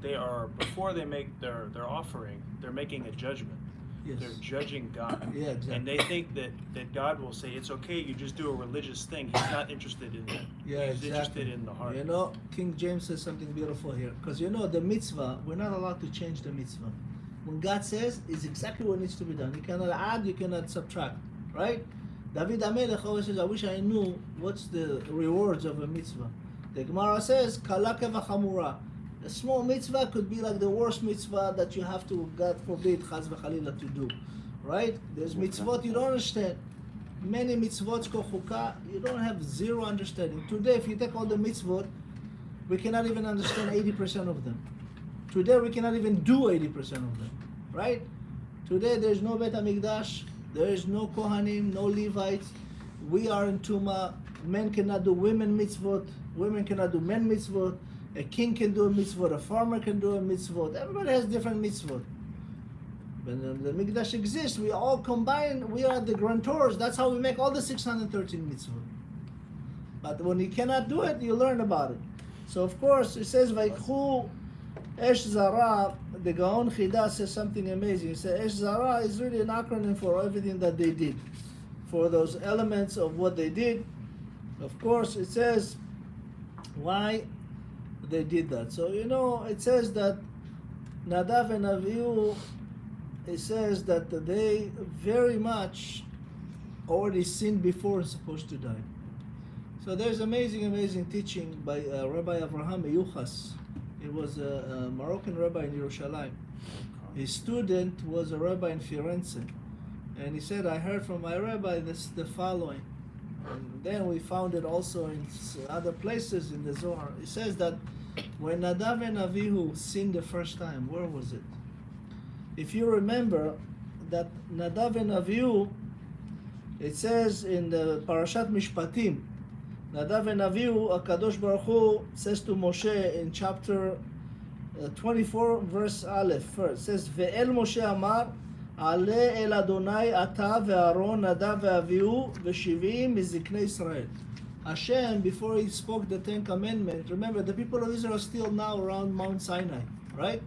they are, before they make their offering, they're making a judgment. Yes. They're judging God. Yeah, exactly. And they think that God will say, it's okay, you just do a religious thing. He's not interested in that. Yeah, He's exactly. interested in the heart. You know, King James says something beautiful here. Because you know, the mitzvah, we're not allowed to change the mitzvah. When God says, it's exactly what needs to be done. You cannot add, you cannot subtract. Right? David HaMelech always says, I wish I knew what's the rewards of a mitzvah. The Gemara says, Kala kevachamura. A small mitzvah could be like the worst mitzvah that you have to, God forbid, chaz v'chalila, to do. Right? There's mitzvot you don't understand. Many mitzvot, kochuka, you don't have zero understanding. Today, if you take all the mitzvot, we cannot even understand 80% of them. Today, we cannot even do 80% of them. Right? Today, there's no Bet HaMikdash, there is no Kohanim, no Levites. We are in Tuma. Men cannot do women mitzvot. Women cannot do men mitzvot. A king can do a mitzvot. A farmer can do a mitzvot. Everybody has different mitzvot. When the Mikdash exists, we all combine. We are the grantors. That's how we make all the 613 mitzvot. But when you cannot do it, you learn about it. So of course, it says, Vaikhu Esh Zara. The Gaon Chida says something amazing. He says, Esh Zara is really an acronym for everything that they did. For those elements of what they did. Of course, it says why they did that. So, you know, it says that Nadav and Avihu, it says that they very much already sinned before and supposed to die. So there's amazing teaching by Rabbi Avraham Meyuchas. He was a Moroccan rabbi in Yerushalayim. His student was a rabbi in Firenze. And he said, I heard from my rabbi the following. And then we found it also in other places in the Zohar. It says that when Nadav and Avihu sinned the first time, where was it? If you remember that Nadav and Avihu, it says in the Parashat Mishpatim, Nadav and Avihu, HaKadosh Baruch Hu says to Moshe in chapter 24, verse Aleph, first, it says, Ve'el Moshe Amar, Ale el Adonai ata ve'aron Nadav ve'avihu ve'shivim miziknei Israel. Hashem, before he spoke the 10 Commandments, remember the people of Israel are still now around Mount Sinai, right?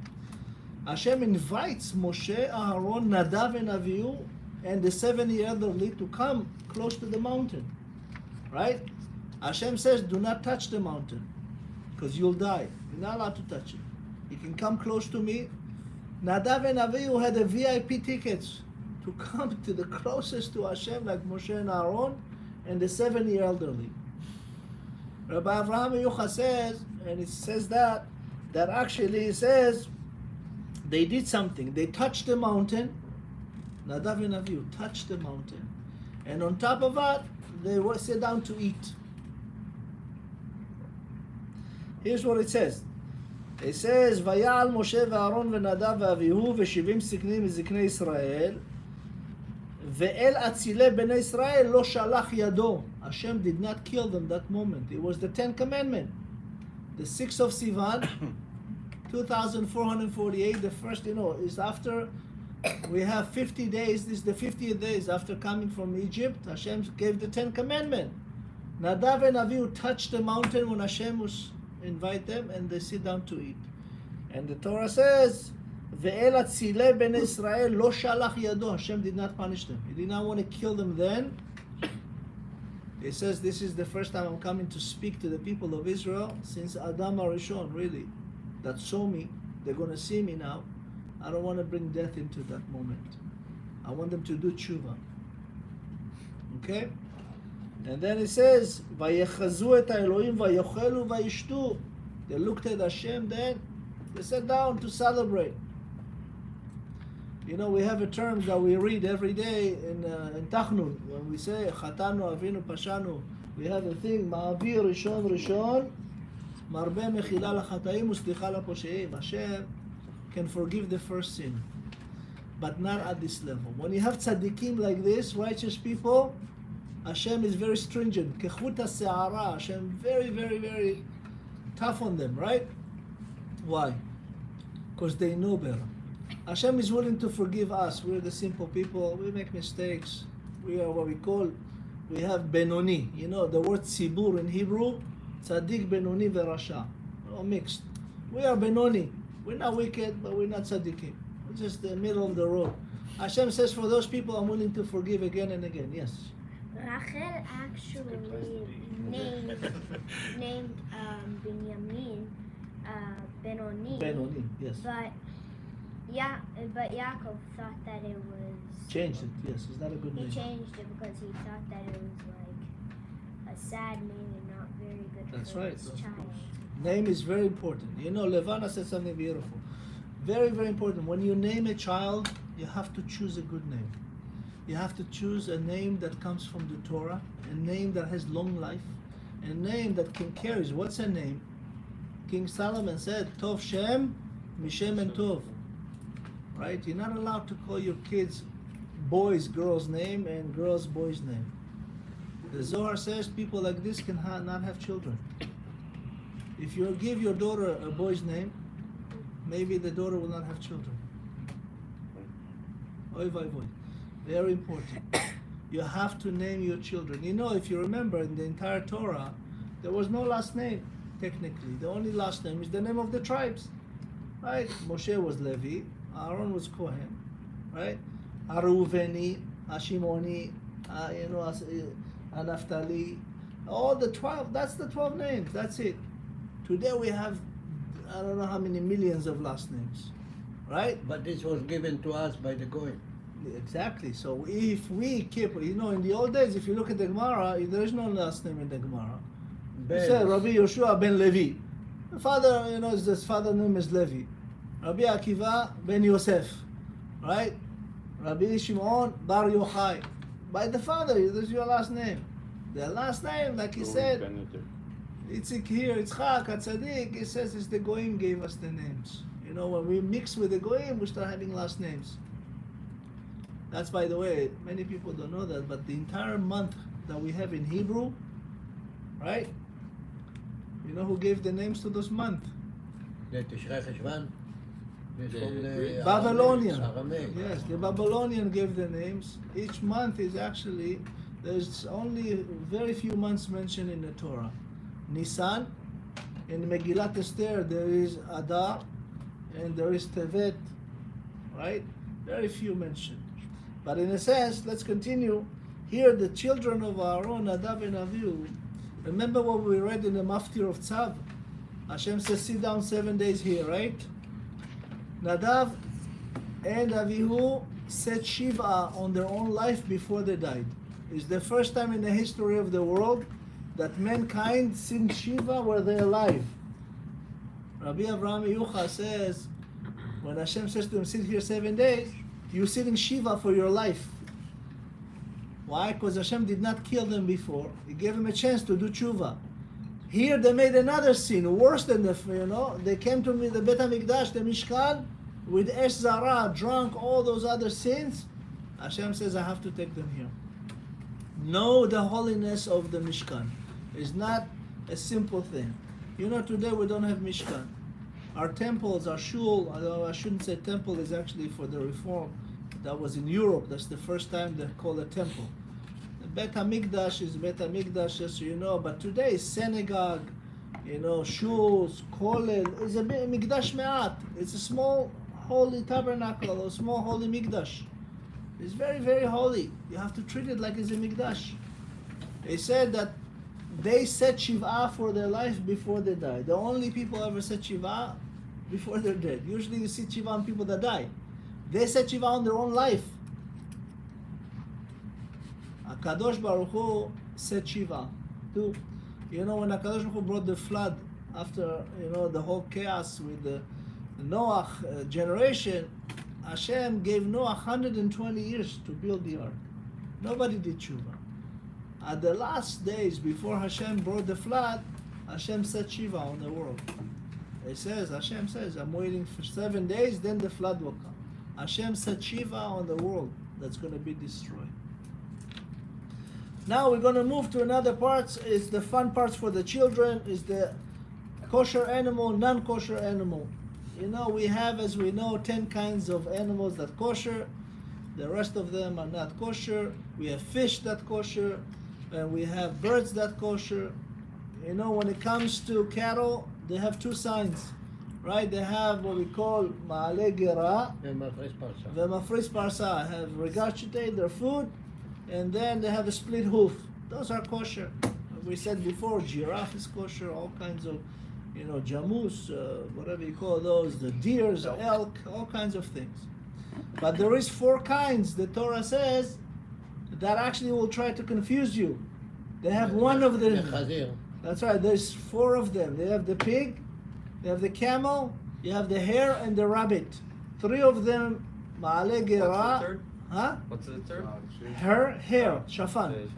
Hashem invites Moshe, Aharon, Nadav and Avihu and the 70 elderly to come close to the mountain, right? Hashem says, do not touch the mountain because you'll die. You're not allowed to touch it. You can come close to me. Nadav and Avihu had a VIP tickets to come to the closest to Hashem, like Moshe and Aaron, and the 70 elderly. Rabbi Avraham Meyuchas says, and it says that actually it says they did something. They touched the mountain. Nadav and Avihu touched the mountain, and on top of that, they sat down to eat. Here's what it says. It says, Vayal Moshe ve'Aaron ve'Nadav ve'Avihu ve'shivim ziknim miziknei Israel ve'el atzilei bnei Israel lo shalach yado. Hashem did not kill them that moment. It was the 10 Commandments. The 6th of Sivan, 2448, the first, is after we have 50 days. This is the 50th days after coming from Egypt. Hashem gave the 10 Commandments. Nadav and Avihu touched the mountain when Hashem was invite them, and they sit down to eat. And the Torah says, Ve'el atzilei ben Israel lo shalach yado. Hashem did not punish them. He did not want to kill them then. He says, this is the first time I'm coming to speak to the people of Israel since Adam HaRishon, really, that saw me. They're going to see me now. I don't want to bring death into that moment. I want them to do tshuva. Okay? And then it says, Vayechazu et Elohim vayochelu vayishtu. They looked at Hashem, then they sat down to celebrate. You know, we have a term that we read every day in Tachnun. When we say, Chatanu, Avinu, Pashanu, we have a thing, Ma'avir, Rishon, Rishon, Marbe Mechila L'Chataim, Uslicha L'Posheim. Hashem can forgive the first sin, but not at this level. When you have tzaddikim like this, righteous people, Hashem is very stringent. Kechuta Se'ara, Hashem very, very, very tough on them, right? Why? Because they know better. Hashem is willing to forgive us. We're the simple people. We make mistakes. We are what we have Benoni. You know, the word Tzibur in Hebrew, Tzaddik, Benoni, Verasha. All mixed. We are Benoni. We're not wicked, but we're not Tzaddikim. We're just the middle of the road. Hashem says, for those people, I'm willing to forgive again and again. Yes? Rachel actually named Binyamin Benoni. Benoni, yes. But Yaakov thought that it was... Changed it, yes. It's not a good He name. changed it because he thought that it was like a sad name and not very good That's for right. his Of child. course. Name is very important. You know, Levana said something beautiful. Very, very important. When you name a child, you have to choose a good name. You have to choose a name that comes from the Torah, a name that has long life, a name that can carry. What's a name? King Solomon said, Tov Shem, Mishem and Tov. Right? You're not allowed to call your kids boys girls' name and girls' boys' name. The Zohar says people like this can not have children. If you give your daughter a boy's name, maybe the daughter will not have children. Oy vay vay. Very important. You have to name your children. You know, if you remember in the entire Torah, there was no last name, technically. The only last name is the name of the tribes. Right? Moshe was Levi, Aaron was Kohen, right? Aruveni, Hashimoni, Anaftali, all the 12, that's the 12 names, that's it. Today we have, I don't know how many millions of last names, right? But this was given to us by the Goy. Exactly. So if we keep, you know, in the old days, if you look at the Gemara, there is no last name in the Gemara. You say Rabbi Yoshua ben Levi. The father, you know, his father name is Levi. Rabbi Akiva ben Yosef, right? Rabbi Shimon bar Yochai. By the father, this is your last name. The last name, like he said, Itzik here, Yitzchak, Atzadik, he says it's the Goyim gave us the names. You know, when we mix with the Goyim, we start having last names. That's, by the way, many people don't know that, but the entire month that we have in Hebrew, right? You know who gave the names to those months? The Tishrei Cheshvan. It's from the Babylonian. Aramaic. Yes, the Babylonian gave the names. Each month is actually, there's only very few months mentioned in the Torah. Nisan, in Megillat Esther there is Adar, and there is Tevet, right? Very few mentioned. But in a sense, let's continue. Here the children of Aaron, Nadav and Avihu, remember what we read in the Maftir of Tzav? Hashem says, sit down 7 days here, right? Nadav and Avihu set Shiva on their own life before they died. It's the first time in the history of the world that mankind sing Shiva where they're alive. Rabbi Avraham Yucha says, when Hashem says to him, sit here 7 days, you're sitting Shiva for your life. Why? Because Hashem did not kill them before. He gave them a chance to do tshuva. Here they made another sin, worse than the, they came to me, the Bet HaMikdash, the Mishkan, with Esh Zara, drunk, all those other sins. Hashem says, I have to take them here. Know the holiness of the Mishkan. It's not a simple thing. You know, today we don't have Mishkan. Our temples, our shul, although I shouldn't say temple, is actually for the reform. That was in Europe. That's the first time they call a temple. The Bet HaMikdash is Bet HaMikdash, as you know, but today is synagogue, you know, shuls, kollel. It's a bit mikdash me'at. It's a small holy tabernacle, a small holy mikdash. It's very, very holy. You have to treat it like it's a mikdash. They said that they set Shiv'ah for their life before they die. The only people ever set Shiv'ah before they're dead. Usually you see Shiv'ah on people that die. They set Shiv'ah on their own life. HaKadosh Baruch Hu set Shiv'ah too. You know, when HaKadosh Baruch Hu brought the flood after, you know, the whole chaos with the Noah generation, Hashem gave Noah 120 years to build the ark. Nobody did Shuvah. At the last days before Hashem brought the flood, Hashem set Shiva on the world. Hashem says, I'm waiting for 7 days, then the flood will come. Hashem set Shiva on the world that's going to be destroyed. Now we're going to move to another part. It's the fun parts for the children. Is the kosher animal, non-kosher animal. You know, we have, as we know, 10 kinds of animals that kosher. The rest of them are not kosher. We have fish that kosher, and we have birds that kosher. You know, when it comes to cattle, they have 2 signs, right? They have what we call ma'ale gera v'mafris parsa. Have regurgitate their food, and then they have a split hoof. Those are kosher. We said before, giraffe is kosher. All kinds of, you know, jamus, whatever you call those, the deers, elk, all kinds of things. But there is 4 kinds, the Torah says, that actually will try to confuse you. They have one of them. That's right, there's 4 of them. They have the pig, they have the camel, you have the hare, and the rabbit. 3 of them, ma'ale gera. What's the third? Huh? What's the third? Hare, shafan.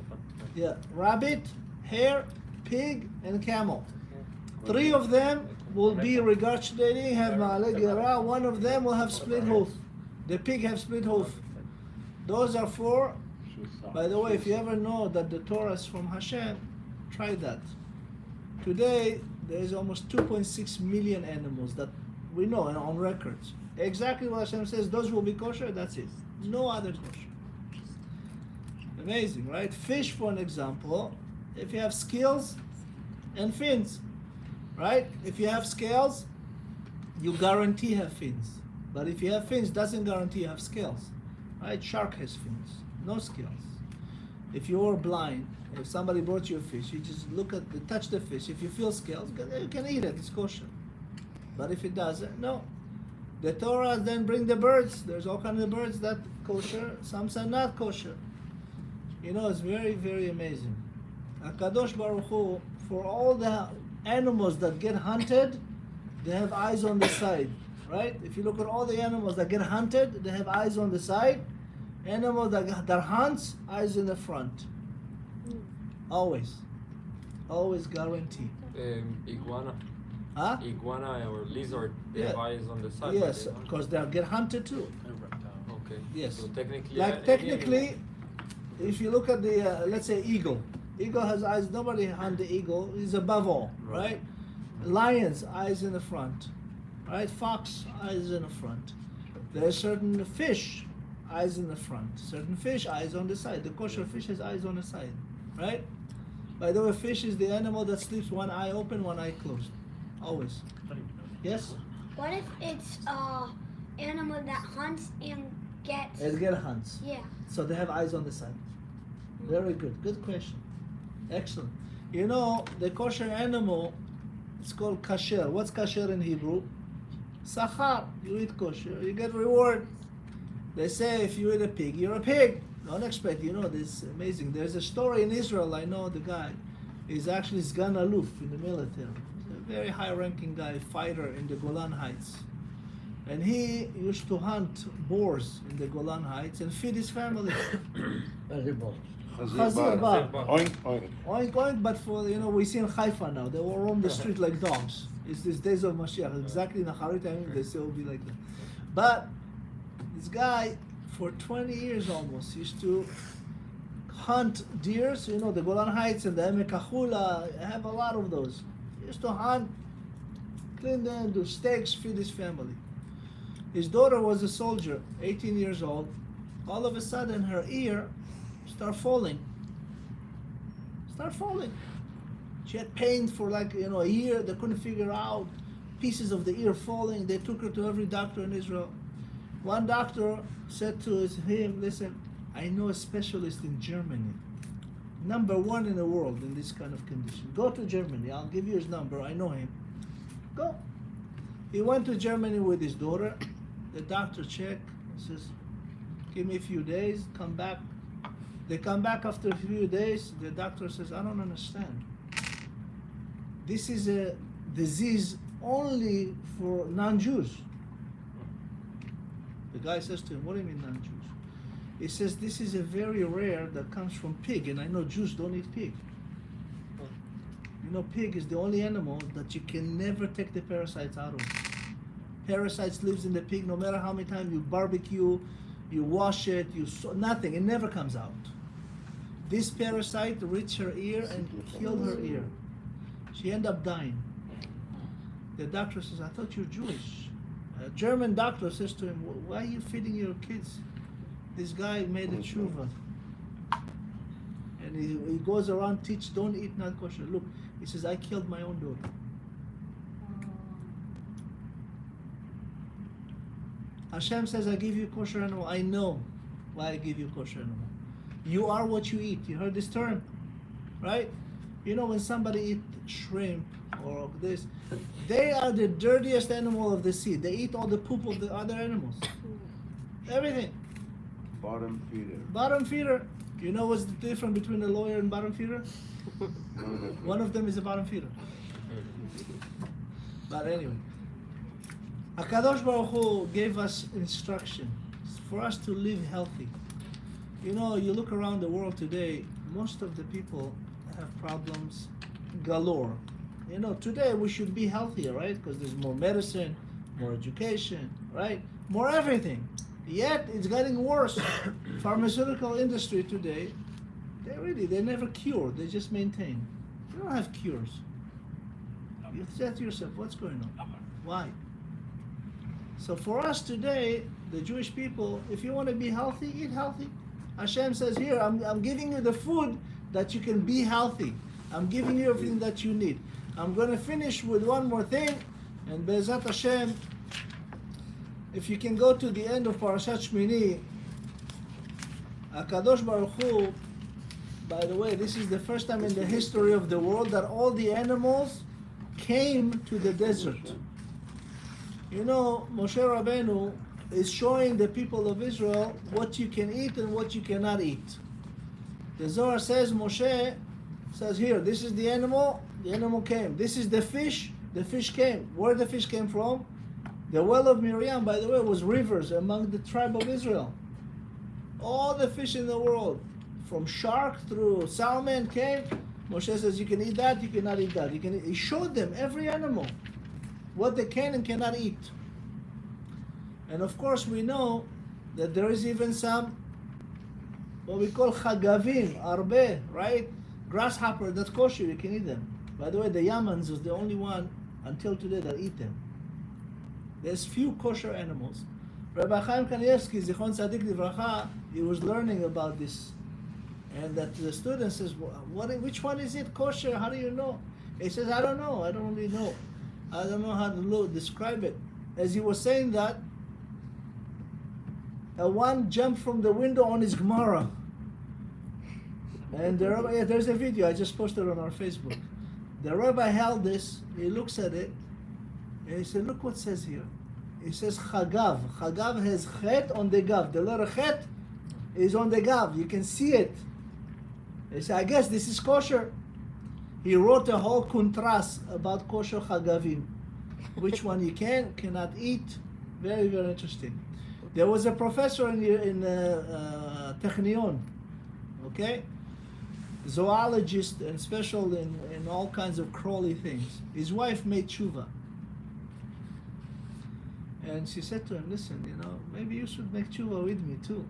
Yeah, rabbit, hare, pig, and camel. 3 of them will be regurgitating, have ma'ale gera. 1 of them will have split hoof. The pig have split hoof. Those are 4. By the way, if you ever know that the Torah is from Hashem, try that. Today, there is almost 2.6 million animals that we know and on records. Exactly what Hashem says, those will be kosher, that's it. No other kosher. Amazing, right? Fish, for an example, if you have scales and fins, right? If you have scales, you guarantee have fins. But if you have fins, doesn't guarantee you have scales, right? Shark has fins, no scales. If you're blind, if somebody brought you a fish, you just touch the fish. If you feel scales, you can eat it, it's kosher. But if it doesn't, no. The Torah then bring the birds. There's all kinds of birds that kosher, some are not kosher. You know, it's very, very amazing. HaKadosh Baruch Hu, for all the animals that get hunted, they have eyes on the side, right? If you look at all the animals that get hunted, they have eyes on the side. Animal that hunts, eyes in the front. Always guaranteed. Iguana. Huh? Iguana or lizard, they Yeah. have eyes on the side. Yes, but they because they'll get hunted too. don't. Okay. Yes. So technically, Like any technically, if you look at the let's say eagle has eyes. Nobody hunt the eagle. He's above all, right? Lions, eyes in the front, right? Fox, eyes in the front. There's certain fish, eyes in the front. Certain fish, eyes on the side. The kosher fish has eyes on the side, right? By the way, fish is the animal that sleeps one eye open, one eye closed, always. Yes. What if it's animal that hunts and gets? It get hunts. Yeah. So they have eyes on the side. Very good. Good question. Excellent. You know, the kosher animal, it's called kasher. What's kasher in Hebrew? Sachar. You eat kosher, you get reward. They say if you eat a pig, you're a pig. Don't expect, you know, this is amazing. There's a story in Israel, I know the guy. He's actually Sgan Aluf in the military. He's a very high-ranking guy, fighter in the Golan Heights. And he used to hunt boars in the Golan Heights and feed his family. Chazir bar. Oink, oink. Oink, oink, but for, you know, we see in Haifa now, they will roam the street like dogs. It's these days of Mashiach. Exactly in Acharit time, they say it will be like that. But this guy, for 20 years almost, used to hunt deers. You know, the Golan Heights and the Emek Achula have a lot of those. He used to hunt, clean them, do steaks, feed his family. His daughter was a soldier, 18 years old. All of a sudden, her ear start falling. She had pain for like a year. They couldn't figure out, pieces of the ear falling. They took her to every doctor in Israel. One doctor said to him, listen, I know a specialist in Germany, #1 in the world in this kind of condition. Go to Germany. I'll give you his number. I know him. Go. He went to Germany with his daughter. The doctor checked. Says, give me a few days. Come back. They come back after a few days. The doctor says, I don't understand. This is a disease only for non-Jews. The guy says to him, what do you mean non-Jews? He says, this is a very rare that comes from pig, and I know Jews don't eat pig. Pig is the only animal that you can never take the parasites out of. Parasites lives in the pig no matter how many times you barbecue, you wash it, nothing, it never comes out. This parasite reached her ear and killed her ear. She ended up dying. The doctor says, I thought you're Jewish. A German doctor says to him, why are you feeding your kids? This guy made a tshuva. And he goes around, teach, don't eat not kosher. Look, he says, I killed my own daughter. Hashem says, I give you kosher animal. I know why I give you kosher animal. You are what you eat. You heard this term, right? When somebody eats shrimp or this, they are the dirtiest animal of the sea. They eat all the poop of the other animals. Everything. Bottom feeder. Bottom feeder. You know what's the difference between a lawyer and bottom feeder? One of them is a bottom feeder. But anyway, HaKadosh Baruch Hu gave us instruction for us to live healthy. You look around the world today, most of the people have problems galore. Today we should be healthier, right? Because there's more medicine, more education, right? More everything. Yet it's getting worse. Pharmaceutical industry today, they never cure, they just maintain. They don't have cures. You say to yourself, what's going on? Why? So for us today, the Jewish people, if you want to be healthy, eat healthy. Hashem says here, I'm giving you the food that you can be healthy. I'm giving you everything that you need. I'm going to finish with one more thing, and Be'ezat Hashem, if you can go to the end of Parashat Shemini, HaKadosh Baruch Hu, by the way, this is the first time in the history of the world that all the animals came to the desert. Moshe Rabbeinu is showing the people of Israel what you can eat and what you cannot eat. The Zohar says, Moshe says here, this is the animal came. This is the fish came. Where the fish came from? The well of Miriam, by the way, was rivers among the tribe of Israel. All the fish in the world, from shark through salmon came. Moshe says, you can eat that, you cannot eat that. He showed them, every animal, what they can and cannot eat. And of course we know that there is even some, what we call chagavim, arbe, right? Grasshopper, that's kosher, you can eat them. By the way, the Yamans is the only one until today that eat them. There's few kosher animals. Rabbi Chaim Kanievsky, Zichron Tzadik Livracha, he was learning about this. And that the student says, which one is it kosher? How do you know? He says, I don't know. I don't really know. I don't know how to describe it. As he was saying that, one jumped from the window on his Gemara. And the rabbi, there's a video I just posted on our Facebook. The rabbi held this, he looks at it, and he said, look what it says here. He says Chagav. Chagav has chet on the gav. The letter chet is on the gav. You can see it. He said, I guess this is kosher. He wrote a whole kuntras about kosher chagavim. Which one you cannot eat. Very, very interesting. There was a professor in Technion, okay? Zoologist and special in all kinds of crawly things. His wife made tshuva. And she said to him, listen, maybe you should make tshuva with me too.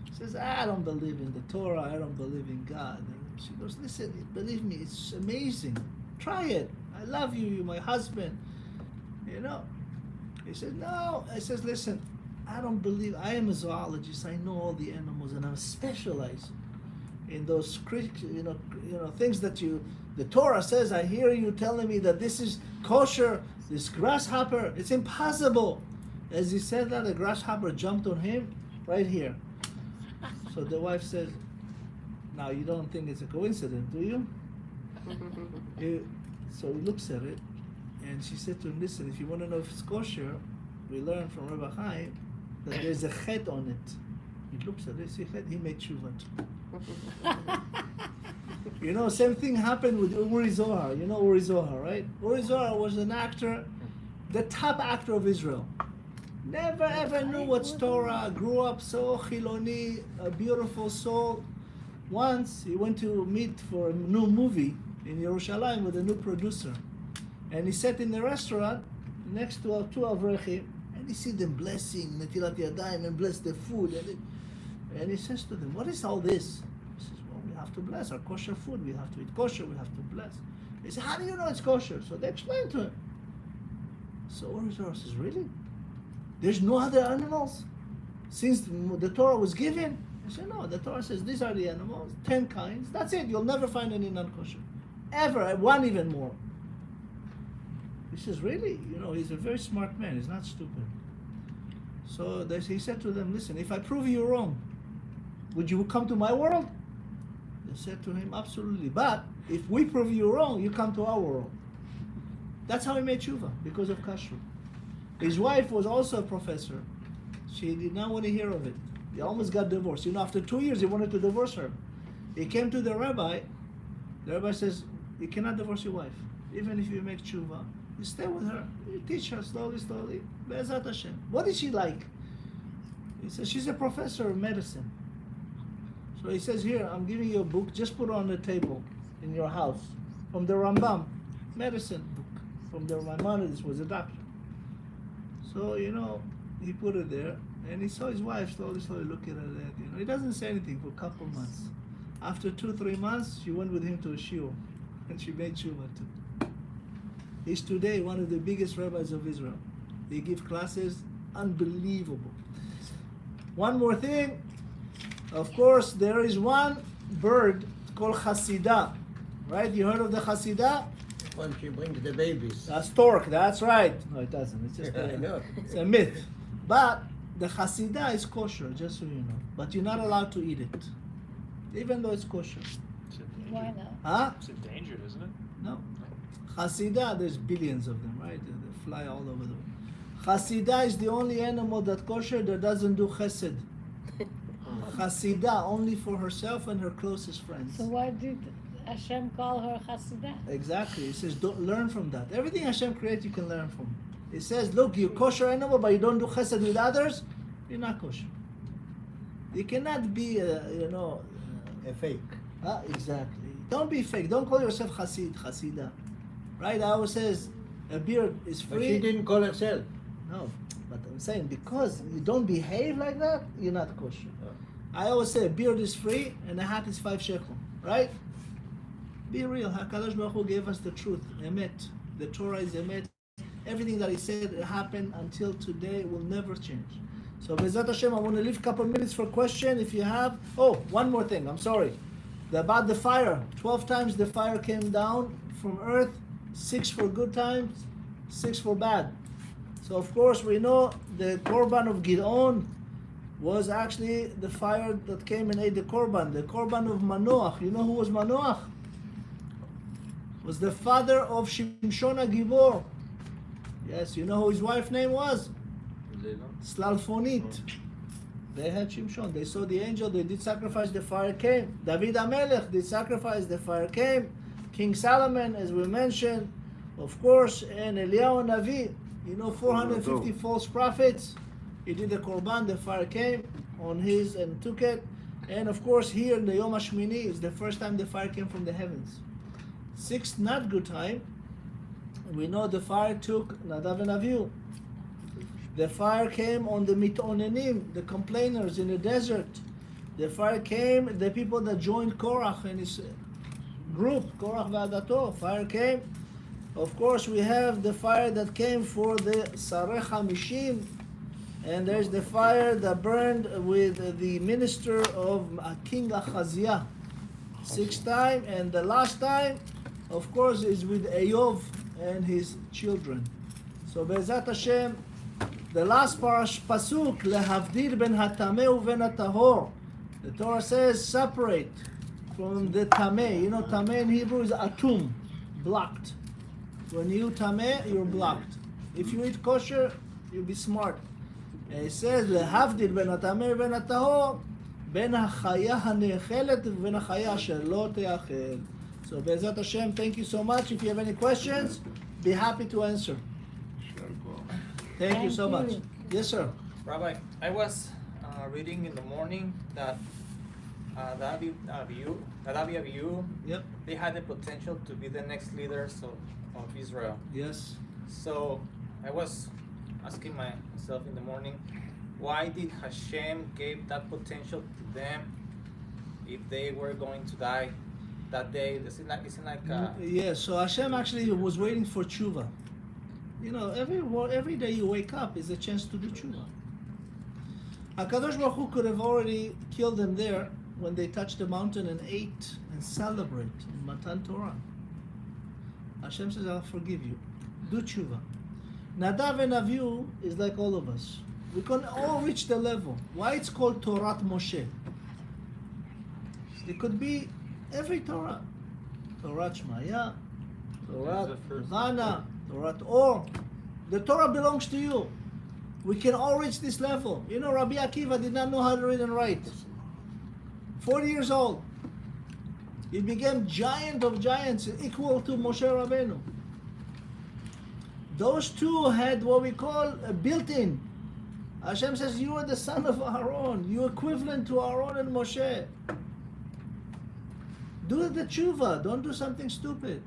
He says, I don't believe in the Torah, I don't believe in God. And she goes, listen, believe me, it's amazing. Try it. I love you, you're my husband. He said, no. I says, listen, I don't believe, I am a zoologist, I know all the animals, and I'm specialized in those things that you The Torah says, I hear you telling me that this is kosher, this grasshopper, it's impossible. As he said that, a grasshopper jumped on him right here. So the wife says, now you don't think it's a coincidence, do you? So he looks at it, and she said to him, listen, if you want to know if it's kosher, we learn from Rabbi Chaim that there's a chet on it. He looks at it, see chet, he made tshuva too. You know, same thing happened with Uri Zohar. You know Uri Zohar, right? Uri Zohar was an actor, the top actor of Israel. Never ever knew what's Torah, grew up so chiloni, a beautiful soul. Once he went to meet for a new movie in Yerushalayim with a new producer. And he sat in the restaurant next to two Avrechim, and he see them blessing Netilat Yadayim and bless the food. And he says to them, what is all this? He says, well, we have to bless our kosher food. We have to eat kosher. We have to bless. He said, how do you know it's kosher? So they explained to him. So Uri Zohar says, really? There's no other animals? Since the Torah was given? I said, no, the Torah says these are the animals, 10 kinds. That's it. You'll never find any non-kosher. Ever. One even more. He says, really? You know, he's a very smart man. He's not stupid. So he said to them, listen, if I prove you wrong, would you come to my world? They said to him, absolutely. But if we prove you wrong, you come to our world. That's how he made tshuva, because of kashrut. His wife was also a professor. She did not want to hear of it. He almost got divorced. You know, after 2 years, he wanted to divorce her. He came to the rabbi. The rabbi says, you cannot divorce your wife. Even if you make tshuva, you stay with her. You teach her slowly, slowly. Be'ezat Hashem. What is she like? He says, she's a professor of medicine. So he says, here, I'm giving you a book. Just put it on the table in your house. From the Rambam. Medicine book. From the Maimonides, was a doctor. So, you know, he put it there. And he saw his wife slowly, slowly looking at it. You know, he doesn't say anything for a couple months. After 2-3 months, she went with him to a shiur, and she made tshuva too. He's today one of the biggest rabbis of Israel. They give classes unbelievable. One more thing, of course, there is one bird called Hasidah, right? You heard of the Hasidah? When she brings the babies. That's stork. That's right. No, it doesn't. It's just I know. it's a myth. But the Hasidah is kosher, just so you know. But you're not allowed to eat it, even though it's kosher. It's endangered. Why not? Huh? It's endangered, isn't it? No. Hasidah, there's billions of them, right? They fly all over the world. Hasidah is the only animal that kosher that doesn't do chesed. Hasidah only for herself and her closest friends. So why did Hashem call her Hasidah? Exactly. He says, don't learn from that. Everything Hashem creates, you can learn from. He says, look, you're kosher animal, but you don't do chesed with others, you're not kosher. You cannot be, A fake. exactly. Don't be fake. Don't call yourself Hasidah. Right? I always says, a beard is But free. she didn't call herself. No, but I'm saying because you don't behave like that, you're not kosher. I always say a beard is free and a hat is 5 shekel, right? Be real. HaKadosh Baruch Hu gave us the truth, emet. The Torah is emet. Everything that he said happened until today will never change. So Bezat Hashem, I want to leave a couple minutes for question if you have. Oh, one more thing. I'm sorry. About the fire. 12 times the fire came down from earth. 6 for good times, 6 for bad. So of course we know the korban of Gid'on was actually the fire that came and ate the korban. The korban of Manoach. You know who was Manoach? Was the father of Shimshon HaGibor. Yes, you know who his wife's name was? Leila. Slalfonit. They had Shimshon. They saw the angel. They did sacrifice. The fire came. David HaMelech did sacrifice. The fire came. King Solomon, as we mentioned, of course, and Eliyahu Navi. You know, 450 false prophets. He did the korban. The fire came on his and took it. And of course, here in the Yom HaShemini is the first time the fire came from the heavens. 6th, not good time. We know the fire took Nadav and Avihu. The fire came on the mitonenim, the complainers in the desert. The fire came, the people that joined Korach and his group, Korach V'Adato. Fire came. Of course, we have the fire that came for the Sareh Hamishim. And there's the fire that burned with the minister of King Achaziah. 6th time, and the last time, of course, is with Eov and his children. So Be'ezat Hashem, the last pasuk, lehavdil ben hatameh uven hatahor. The Torah says separate from the tameh. You know, tameh in Hebrew is atum, blocked. When you tameh, you're blocked. If you eat kosher, you'll be smart. And it says lehavdil ben hatameh uven hatahor, ben hachaya hanechelet uven hachaya asher lo teachel. So Be'ezat Hashem, thank you so much. If you have any questions, be happy to answer. Thank you so much. Yes, sir. Rabbi, I was reading in the morning that Rabbi Avihu, Yep. they had the potential to be the next leaders of Israel. Yes. So I was asking myself in the morning, why did Hashem give that potential to them if they were going to die that day? Isn't like Yeah, so Hashem actually was waiting for tshuva. You know, every day you wake up is a chance to do tshuva. HaKadosh Baruch Hu could have already killed them there when they touched the mountain and ate and celebrate in Matan Torah. Hashem says, I'll forgive you. Do tshuva. Nadav and Avihu is like all of us. We can all reach the level. Why it's called Torat Moshe? It could be every Torah. Torat Shmaya, Torat Hana, Torat Or. The Torah belongs to you. We can all reach this level. You know, Rabbi Akiva did not know how to read and write. 40 years old. He became giant of giants, equal to Moshe Rabbeinu. Those two had what we call a built-in. Hashem says, you are the son of Aaron. You are equivalent to Aaron and Moshe. Do the tshuva. Don't do something stupid.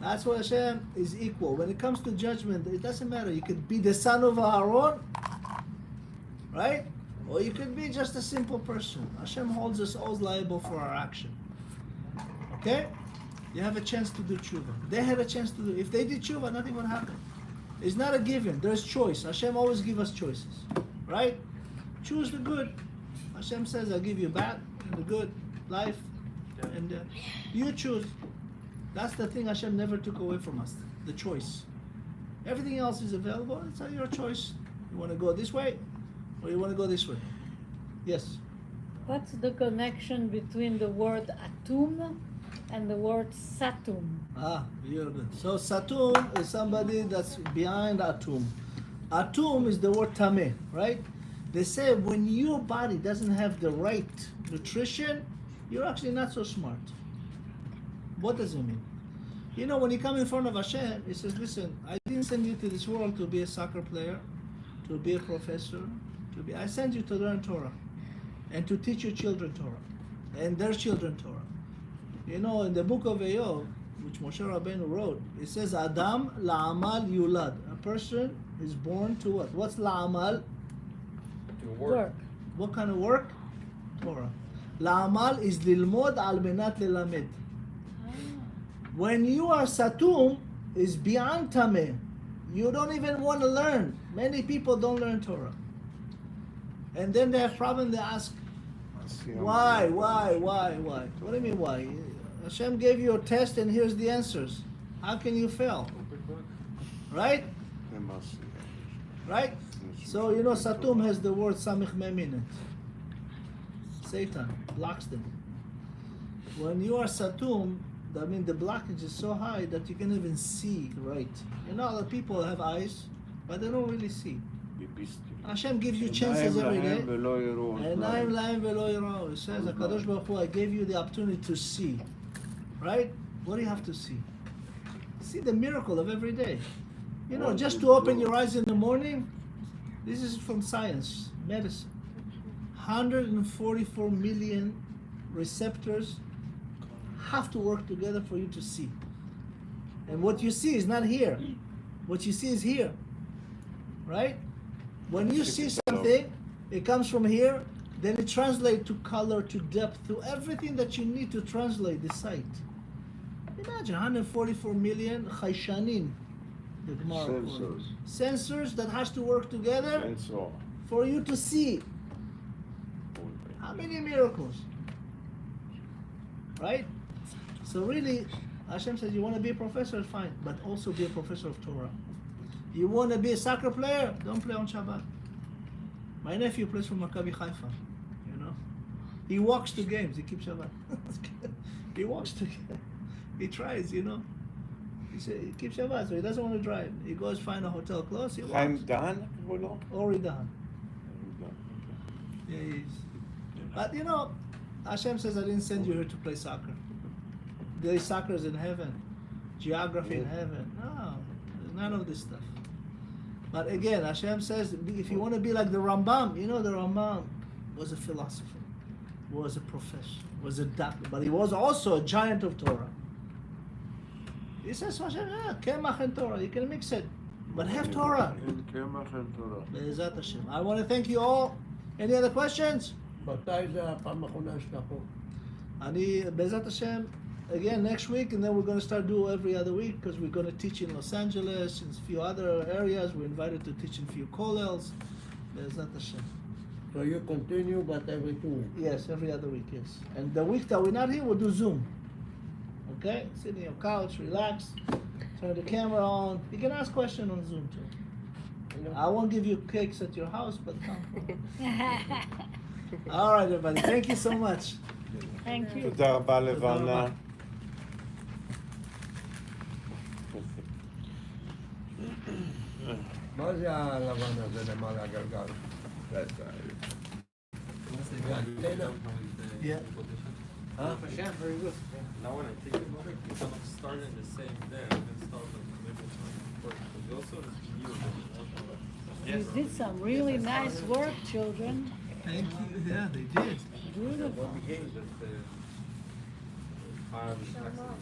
That's why Hashem is equal. When it comes to judgment, it doesn't matter. You could be the son of Aaron, right? Or you could be just a simple person. Hashem holds us all liable for our action. Okay? You have a chance to do tshuva. They had a chance to do. If they did tshuva, nothing would happen. It's not a given. There's choice. Hashem always gives us choices, right? Choose the good. Hashem says, I'll give you bad and the good life, and you choose. That's the thing Hashem never took away from us, the choice. Everything else is available. It's your choice. You want to go this way, or you want to go this way. Yes. What's the connection between the word atum and the word satum? Ah, you're good. So satum is somebody that's behind atum. Atum is the word tameh, right? They say when your body doesn't have the right nutrition, you're actually not so smart. What does it mean? You know, when you come in front of Hashem, He says, listen, I didn't send you to this world to be a soccer player, to be a professor, I sent you to learn Torah and to teach your children Torah and their children Torah. You know, in the book of Eov, which Moshe Rabbeinu wrote, it says, Adam la'amal yulad. A person is born to what? What's la'amal? To work. What kind of work? Torah. La'amal is lilmod al menat lelamed. When you are satum, is beyond tameh. You don't even want to learn. Many people don't learn Torah. And then they have problem, they ask, why? What do you mean why? Hashem gave you a test and here's the answers. How can you fail? Right? Right? So you know Satum has the word Samich Mem in it. Satan blocks them. When you are Satum, that means the blockage is so high that you can't even see right. You know, other people have eyes, but they don't really see. Hashem gives you chances every day. Einayim lahem velo yirau. It says, HaKadosh Baruch Hu, I gave you the opportunity to see. Right? What do you have to see? See the miracle of every day. You know, just to open your eyes in the morning, this is from science, medicine. 144 million receptors have to work together for you to see. And what you see is not here. What you see is here. Right? When you see something, it comes from here, then it translates to color, to depth, to everything that you need to translate the sight. Imagine 144 million chayshanim. The Gemara calls it. Sensors that has to work together for you to see. How many miracles? Right? So really, Hashem says, you want to be a professor, fine, but also be a professor of Torah. You want to be a soccer player, don't play on Shabbat. My nephew plays for Maccabi Haifa, you know. He walks to games, he keeps Shabbat. He walks to he tries, you know. He keeps Shabbat, so he doesn't want to drive. He goes find a hotel close, he חיים walks. דהן קראו לו? Ori Dahan. Yeah, he is. But you know, Hashem says, I didn't send you here to play soccer. There is soccer in heaven, geography in heaven. No, there's none of this stuff. But again, Hashem says, if you want to be like the Rambam, you know, the Rambam was a philosopher, was a professor, was a doctor, but he was also a giant of Torah. He says, Hashem, Kemach and Torah, you can mix it, but have Torah. אין קמח אין תורה. Be'ezat Hashem. I want to thank you all. Any other questions? מתי זה הפעם האחרונה שאתה פה? Be'ezat Hashem, again next week, and then we're going to start doing every other week because we're going to teach in Los Angeles, in a few other areas. We're invited to teach in a few kollels. Be'ezat Hashem. So you continue, but every 2 weeks. Yes, every other week, yes. And the week that we're not here, we'll do Zoom. Okay? Sit on your couch, relax, turn the camera on. You can ask questions on Zoom too. I won't give you cakes at your house, but come. All right, everybody. Thank you so much. Thank you. תודה רבה לבנה. מה זה הלבן הזה למעלה הגלגל? זה אנטנה? Yeah. אה? Hashem, very good. Now when I think about it, we cannot start in the same day. I can start like maybe first. But we also knew You did some really nice work, children. Thank you. Yeah, they did. Beautiful. that the Shalom.